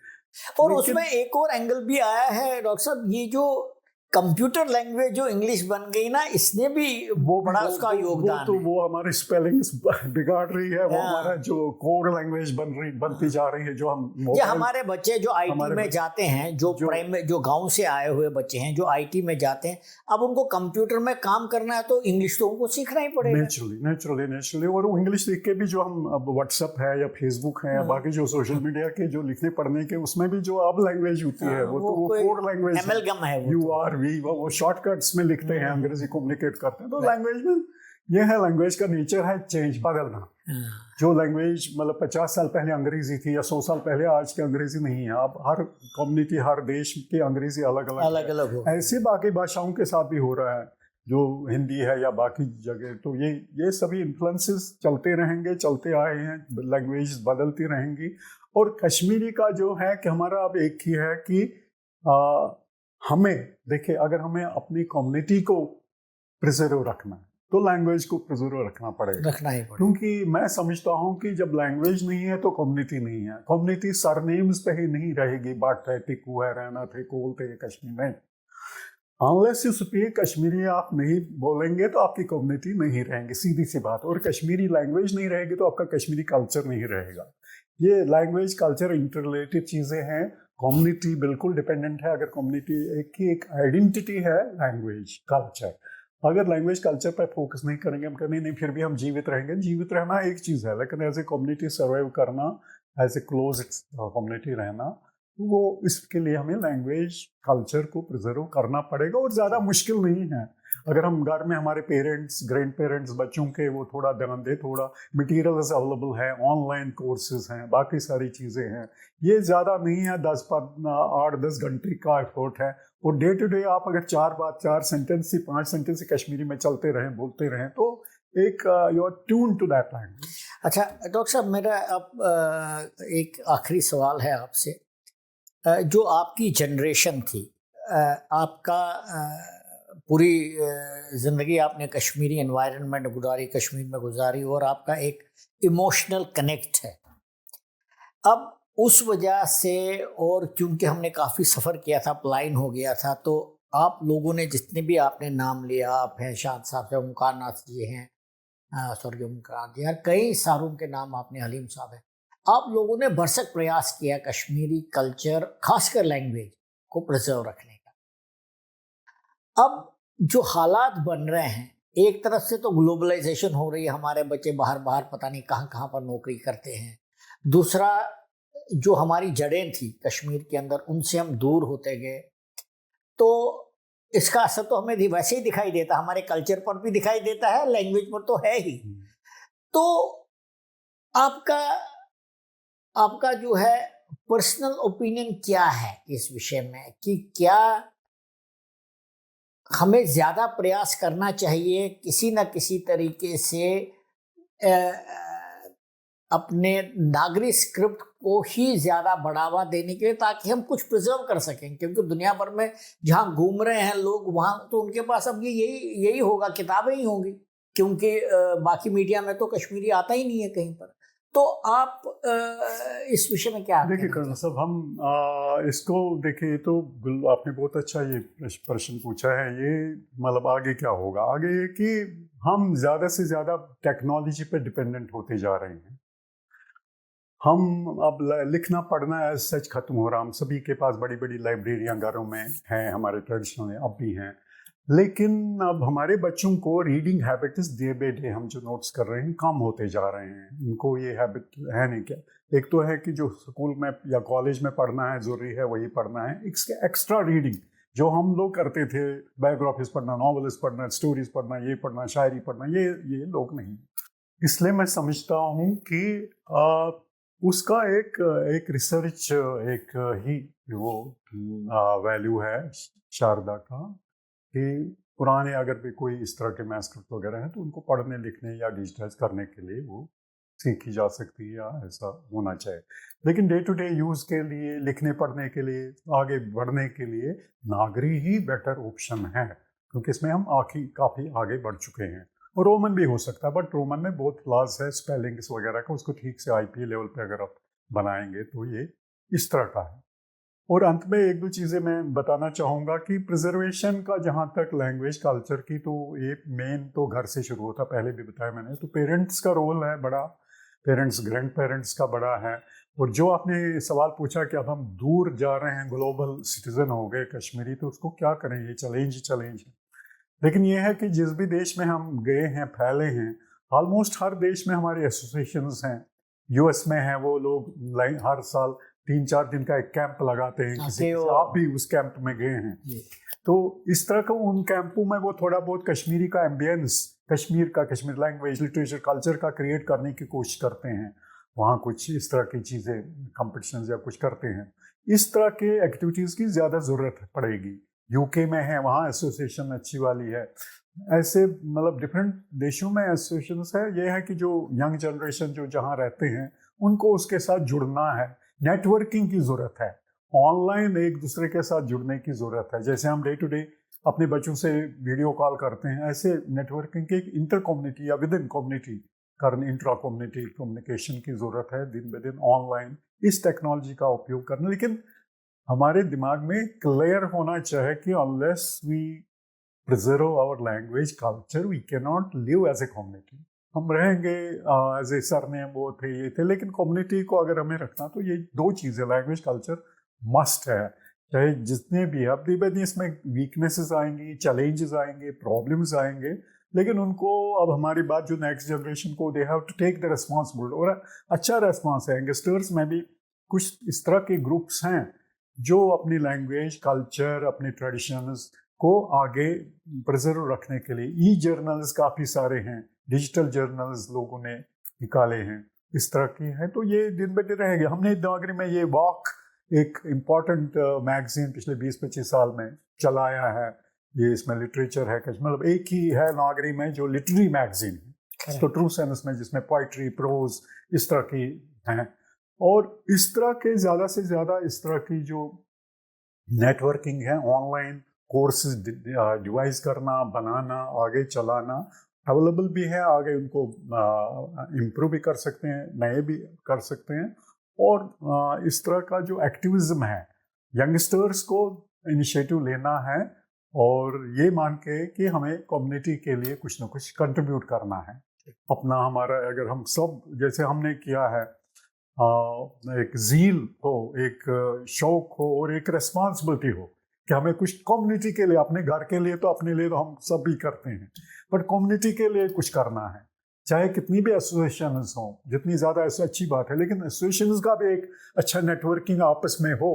और उसमें एक और एंगल भी आया है डॉक्टर साहब, ये जो कंप्यूटर लैंग्वेज जो इंग्लिश बन गई ना, इसने भी वो बड़ा उसका योगदान
तो वो हमारे स्पेलिंग्स बिगाड़ रही है, वो हमारा जो कोड लैंग्वेज बनती जा रही है। जो हम
ये हमारे बच्चे जो आईटी में जाते हैं, जो गांव से आए हुए बच्चे हैं जो आईटी में जाते हैं, अब उनको कंप्यूटर में काम करना है तो इंग्लिश तो उनको सीखना ही पड़ेगा
नेचुरली। और इंग्लिश सीख के भी जो हम अब व्हाट्सएप है या फेसबुक है या बाकी जो सोशल मीडिया के जो लिखने पढ़ने के, उसमें भी जो अब लैंग्वेज होती है वो तो वो कोड लैंग्वेज
एमएलगम है,
यू आर वी, वो शॉर्टकट्स में लिखते हैं, अंग्रेजी कम्युनिकेट करते हैं। तो लैंग्वेज में ये है, लैंग्वेज का नेचर है चेंज, बदलना। जो लैंग्वेज मतलब 50 साल पहले अंग्रेजी थी या 100 साल पहले, आज की अंग्रेजी नहीं है। अब हर कम्युनिटी, हर देश की अंग्रेजी अलग अलग हो। ऐसे बाकी भाषाओं के साथ भी हो रहा है, जो हिंदी है या बाकी जगह। तो ये सभी इन्फ्लुएंसेस चलते रहेंगे, चलते आए हैं, लैंग्वेज बदलती रहेंगी। और कश्मीरी का जो है कि हमारा अब एक ही है कि हमें देखिए, अगर हमें अपनी कम्युनिटी को प्रिजर्व रखना है तो लैंग्वेज को प्रिजर्व रखना पड़ेगा, क्योंकि मैं समझता हूँ कि जब लैंग्वेज नहीं है तो कम्युनिटी नहीं है। कम्युनिटी सरनेम्स पे ही नहीं रहेगी, बाट है, टिकू है, रहना थे, कोल थे, कश्मीर में। अनलेस यू स्पीक कश्मीरी आप नहीं बोलेंगे तो आपकी कम्युनिटी नहीं रहेंगी, सीधी सी बात। और कश्मीरी लैंग्वेज नहीं रहेगी तो आपका कश्मीरी कल्चर नहीं रहेगा। ये लैंग्वेज कल्चर इंटर रिलेटेड चीज़ें हैं। कम्युनिटी बिल्कुल डिपेंडेंट है। अगर कम्युनिटी एक आइडेंटिटी है लैंग्वेज कल्चर, अगर लैंग्वेज कल्चर पर फोकस नहीं करेंगे, हम करेंगे नहीं फिर भी हम जीवित रहेंगे। जीवित रहना एक चीज़ है, लेकिन एज ए कम्युनिटी सर्वाइव करना, एज ए क्लोज कम्युनिटी रहना, वो इसके लिए हमें लैंग्वेज कल्चर को प्रिजर्व करना पड़ेगा। और ज़्यादा मुश्किल नहीं है। अगर हम घर में हमारे पेरेंट्स ग्रैंड पेरेंट्स बच्चों के वो थोड़ा ध्यान दे, थोड़ा मटेरियल्स अवेलेबल है, ऑनलाइन कोर्सेज हैं, बाकी सारी चीज़ें हैं, ये ज़्यादा नहीं है, 8-10 घंटे का एफर्ट है। और डे टू डे आप अगर 4 सेंटेंस से 5 सेंटेंस से कश्मीरी में चलते रहें, बोलते रहें, तो एक you are tune to that language.
अच्छा डॉक्टर साहब, मेरा अब एक आखिरी सवाल है आपसे। जो आपकी जनरेशन थी, आपका पूरी ज़िंदगी आपने कश्मीरी एनवायरनमेंट गुजारी, कश्मीर में गुजारी, और आपका एक इमोशनल कनेक्ट है। अब उस वजह से, और क्योंकि हमने काफ़ी सफ़र किया था, पलायन हो गया था, तो आप लोगों ने जितने भी आपने नाम लिया, आप हैं शाद साहब से, ओमकार नाथ जी हैं, स्वर्गीय ओमकार जी, यार कई सारों के नाम आपने, हलीम साहब हैं, आप लोगों ने भरसक प्रयास किया कश्मीरी कल्चर, खासकर लैंग्वेज को प्रिजर्व रखने का। अब जो हालात बन रहे हैं, एक तरफ से तो ग्लोबलाइजेशन हो रही है, हमारे बच्चे बाहर बाहर पता नहीं कहाँ कहाँ पर नौकरी करते हैं। दूसरा, जो हमारी जड़ें थी कश्मीर के अंदर, उनसे हम दूर होते गए, तो इसका असर तो हमें वैसे ही दिखाई देता, हमारे कल्चर पर भी दिखाई देता है, लैंग्वेज पर तो है ही। तो आपका जो है पर्सनल ओपिनियन क्या है इस विषय में, कि क्या हमें ज़्यादा प्रयास करना चाहिए किसी न किसी तरीके से अपने नागरिक स्क्रिप्ट को ही ज़्यादा बढ़ावा देने के लिए, ताकि हम कुछ प्रिजर्व कर सकें? क्योंकि दुनिया भर में जहाँ घूम रहे हैं लोग, वहाँ तो उनके पास अब यही होगा, किताबें ही होंगी, क्योंकि बाकी मीडिया में तो कश्मीरी आता ही नहीं है कहीं पर। तो आप इस विषय में क्या
देखिए कर्नल साहब, हम इसको देखिए तो आपने बहुत अच्छा ये प्रश्न पूछा है। ये मतलब आगे क्या होगा, आगे ये कि हम ज़्यादा से ज़्यादा टेक्नोलॉजी पे डिपेंडेंट होते जा रहे हैं। हम अब लिखना पढ़ना एज सच खत्म हो रहा। हम सभी के पास बड़ी बड़ी लाइब्रेरियाँ घरों में हैं, हमारे ट्रेडिशनल अब भी हैं, लेकिन अब हमारे बच्चों को reading habits day by day हम जो नोट्स कर रहे हैं कम होते जा रहे हैं। इनको ये हैबिट है नहीं। क्या एक तो है कि जो स्कूल में या कॉलेज में पढ़ना है, ज़रूरी है वही पढ़ना है। इसके एक्स्ट्रा रीडिंग जो हम लोग करते थे, बायोग्राफीज पढ़ना, नॉवेल्स पढ़ना, स्टोरीज पढ़ना, ये पढ़ना, शायरी पढ़ना, ये लोग नहीं। इसलिए मैं समझता हूँ कि उसका एक रिसर्च एक ही वो वैल्यू है शारदा का, कि पुराने अगर भी कोई इस तरह के मैस्क्रिप्ट वगैरह हैं तो उनको पढ़ने लिखने या डिजिटाइज करने के लिए वो सीखी जा सकती है, या ऐसा होना चाहिए। लेकिन डे टू डे यूज़ के लिए, लिखने पढ़ने के लिए, आगे बढ़ने के लिए नागरी ही बेटर ऑप्शन है, क्योंकि इसमें हम काफ़ी आगे बढ़ चुके हैं। और रोमन भी हो सकता है, बट रोमन में बहुत फ्लॉज है स्पेलिंग्स वगैरह का, उसको ठीक से IPA लेवल पे अगर आप बनाएंगे तो ये इस तरह का है। और अंत में एक दो चीज़ें मैं बताना चाहूँगा कि प्रिजर्वेशन का जहाँ तक लैंग्वेज कल्चर की, तो ये मेन तो घर से शुरू होता, पहले भी बताया मैंने। तो पेरेंट्स का रोल है बड़ा, पेरेंट्स ग्रैंड पेरेंट्स का बड़ा है। और जो आपने सवाल पूछा कि अब हम दूर जा रहे हैं, ग्लोबल सिटीज़न हो गए कश्मीरी, तो उसको क्या करें, ये चैलेंज है। लेकिन ये है कि जिस भी देश में हम गए हैं, फैले हैं, ऑलमोस्ट हर देश में हमारी एसोसिएशंस हैं। US में हैं वो लोग हर साल 3-4 दिन का एक कैंप लगाते हैं, किसी आप भी उस कैंप में गए हैं। तो इस तरह का उन कैंपों में वो थोड़ा बहुत कश्मीरी का ambience, Kashmir language, literature, culture का क्रिएट करने की कोशिश करते हैं। वहाँ कुछ इस तरह की चीज़ें, कंपटिशन या कुछ करते हैं। इस तरह के एक्टिविटीज़ की ज़्यादा ज़रूरत पड़ेगी। UK में है, वहाँ एसोसिएशन अच्छी वाली है। ऐसे मतलब डिफरेंट देशों में एसोसिएशंस है। ये है कि जो यंग जनरेशन जो जहाँ रहते हैं उनको उसके साथ जुड़ना है, नेटवर्किंग की ज़रूरत है, ऑनलाइन एक दूसरे के साथ जुड़ने की ज़रूरत है। जैसे हम डे टू डे अपने बच्चों से वीडियो कॉल करते हैं, ऐसे नेटवर्किंग की एक इंटर कम्युनिटी या विद इन कम्युनिटी करने, इंट्रा कम्युनिटी कम्युनिकेशन की ज़रूरत है दिन ब दिन ऑनलाइन, इस टेक्नोलॉजी का उपयोग करना। लेकिन हमारे दिमाग में क्लियर होना चाहिए कि unless we preserve our language culture we can not live as a community. हम रहेंगे एज ए सरनेम वो थे ये थे, लेकिन कम्युनिटी को अगर हमें रखना तो ये दो चीज़ें लैंग्वेज कल्चर मस्ट है। चाहे जितने भी अब दिव्य इसमें वीकनेसेस आएंगी, चैलेंजेस आएंगे, प्रॉब्लम्स आएंगे, लेकिन उनको अब हमारी बात जो नेक्स्ट जनरेशन को they have to take the responsibility, और अच्छा रिस्पॉन्स है। यंगस्टर्स में भी कुछ इस तरह के ग्रुप्स हैं जो अपनी लैंग्वेज कल्चर अपने ट्रेडिशंस को आगे प्रिजर्व रखने के लिए ई जर्नल्स काफ़ी सारे हैं, डिजिटल जर्नल्स लोगों ने निकाले हैं, इस तरह की हैं। तो ये दिन ब दिन रहेगा। हमने देवनागरी में ये वॉक एक इम्पॉर्टेंट मैगजीन पिछले 20-25 साल में चलाया है। ये इसमें लिटरेचर है, मतलब एक ही है नागरी में जो लिटरेरी मैगजीन है, तो ट्रू सेंस में जिसमें पोइट्री प्रोज इस तरह की हैं। और इस तरह के ज़्यादा से ज़्यादा इस तरह की जो नेटवर्किंग है, ऑनलाइन कोर्सेज डिवाइस करना, बनाना, आगे चलाना अवेलेबल भी है, आगे उनको इम्प्रूव भी कर सकते हैं, नए भी कर सकते हैं। और इस तरह का जो एक्टिविज्म है, यंगस्टर्स को इनिशिएटिव लेना है और ये मान के कि हमें कम्युनिटी के लिए कुछ ना कुछ कंट्रीब्यूट करना है अपना। हमारा अगर हम सब जैसे हमने किया है, एक जील हो, एक शौक हो और एक रिस्पॉन्सिबिलिटी हो कि हमें कुछ कम्युनिटी के लिए, अपने घर के लिए तो अपने लिए तो हम सब भी करते हैं, बट कम्युनिटी के लिए कुछ करना है। चाहे कितनी भी एसोसिएशंस हों, जितनी ज़्यादा ऐसी अच्छी बात है, लेकिन एसोसिएशंस का भी एक अच्छा नेटवर्किंग आपस में हो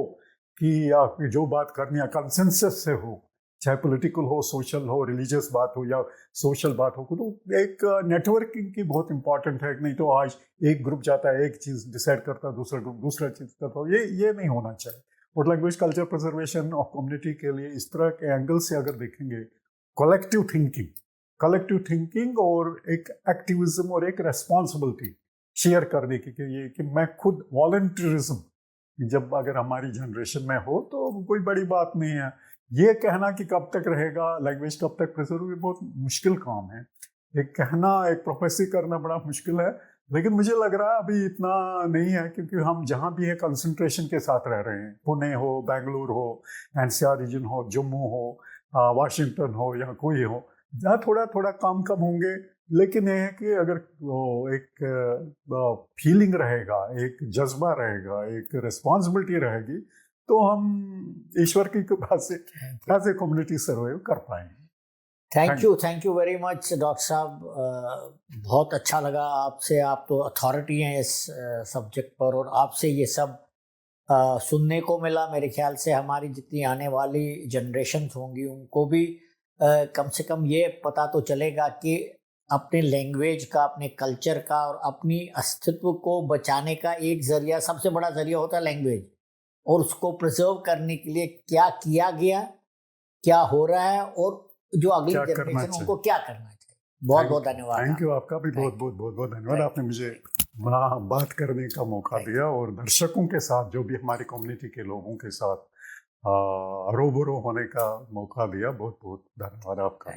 कि आप जो बात करनी है कंसेंसस से हो, चाहे पॉलिटिकल हो, सोशल हो, रिलीजियस बात हो या सोशल बात हो, तो एक नेटवर्किंग की बहुत इंपॉर्टेंट है। नहीं तो आज एक ग्रुप जाता है, एक चीज़ डिसाइड करता है, दूसरा ग्रुप दूसरा चीज़ करता है, ये नहीं होना चाहिए। और language culture preservation of community के लिए इस तरह के एंगल से अगर देखेंगे, कलेक्टिव थिंकिंग और एक एक्टिविज्म और एक रेस्पॉन्सिबिलिटी शेयर करने की, ये कि मैं खुद वॉलंटियरिज्म जब अगर हमारी जनरेशन में हो तो कोई बड़ी बात नहीं है। ये कहना कि कब तक रहेगा लैंग्वेज, कब तक प्रिजर्व, ये बहुत मुश्किल काम है। एक कहना, एक प्रोफेसी करना बड़ा मुश्किल है, लेकिन मुझे लग रहा है अभी इतना नहीं है, क्योंकि हम जहाँ भी है कंसंट्रेशन के साथ रह रहे हैं। पुणे हो, बेंगलुरु हो, एनसीआर रीजन हो, जम्मू हो, वाशिंगटन हो या कोई हो, जहाँ थोड़ा थोड़ा काम कम होंगे, लेकिन ये है कि अगर एक फीलिंग रहेगा, एक जज्बा रहेगा, एक रिस्पॉन्सिबिलिटी रहेगी, तो हम ईश्वर की कृपा से एज ए कम्युनिटी सर्वाइव कर पाएंगे।
Thank you very much doctor साहब। बहुत अच्छा लगा आपसे, आप तो अथॉरिटी हैं इस सब्जेक्ट पर, और आपसे ये सब सुनने को मिला। मेरे ख्याल से हमारी जितनी आने वाली जनरेशन्स होंगी उनको भी कम से कम ये पता तो चलेगा कि अपने लैंग्वेज का, अपने कल्चर का और अपनी अस्तित्व को बचाने का एक जरिया, सबसे बड़ा जरिया होता है लैंग्वेज, और उसको प्रिजर्व करने के लिए क्या किया गया, क्या हो रहा है, और जो अगली जनरेशन उनको क्या करना चाहिए। बहुत बहुत धन्यवाद।
थैंक यू, आपका भी बहुत धन्यवाद। आपने मुझे बात करने का मौका दिया, और दर्शकों के साथ, जो भी हमारी कम्युनिटी के लोगों के साथ रूबरू होने का मौका दिया। बहुत बहुत धन्यवाद आपका।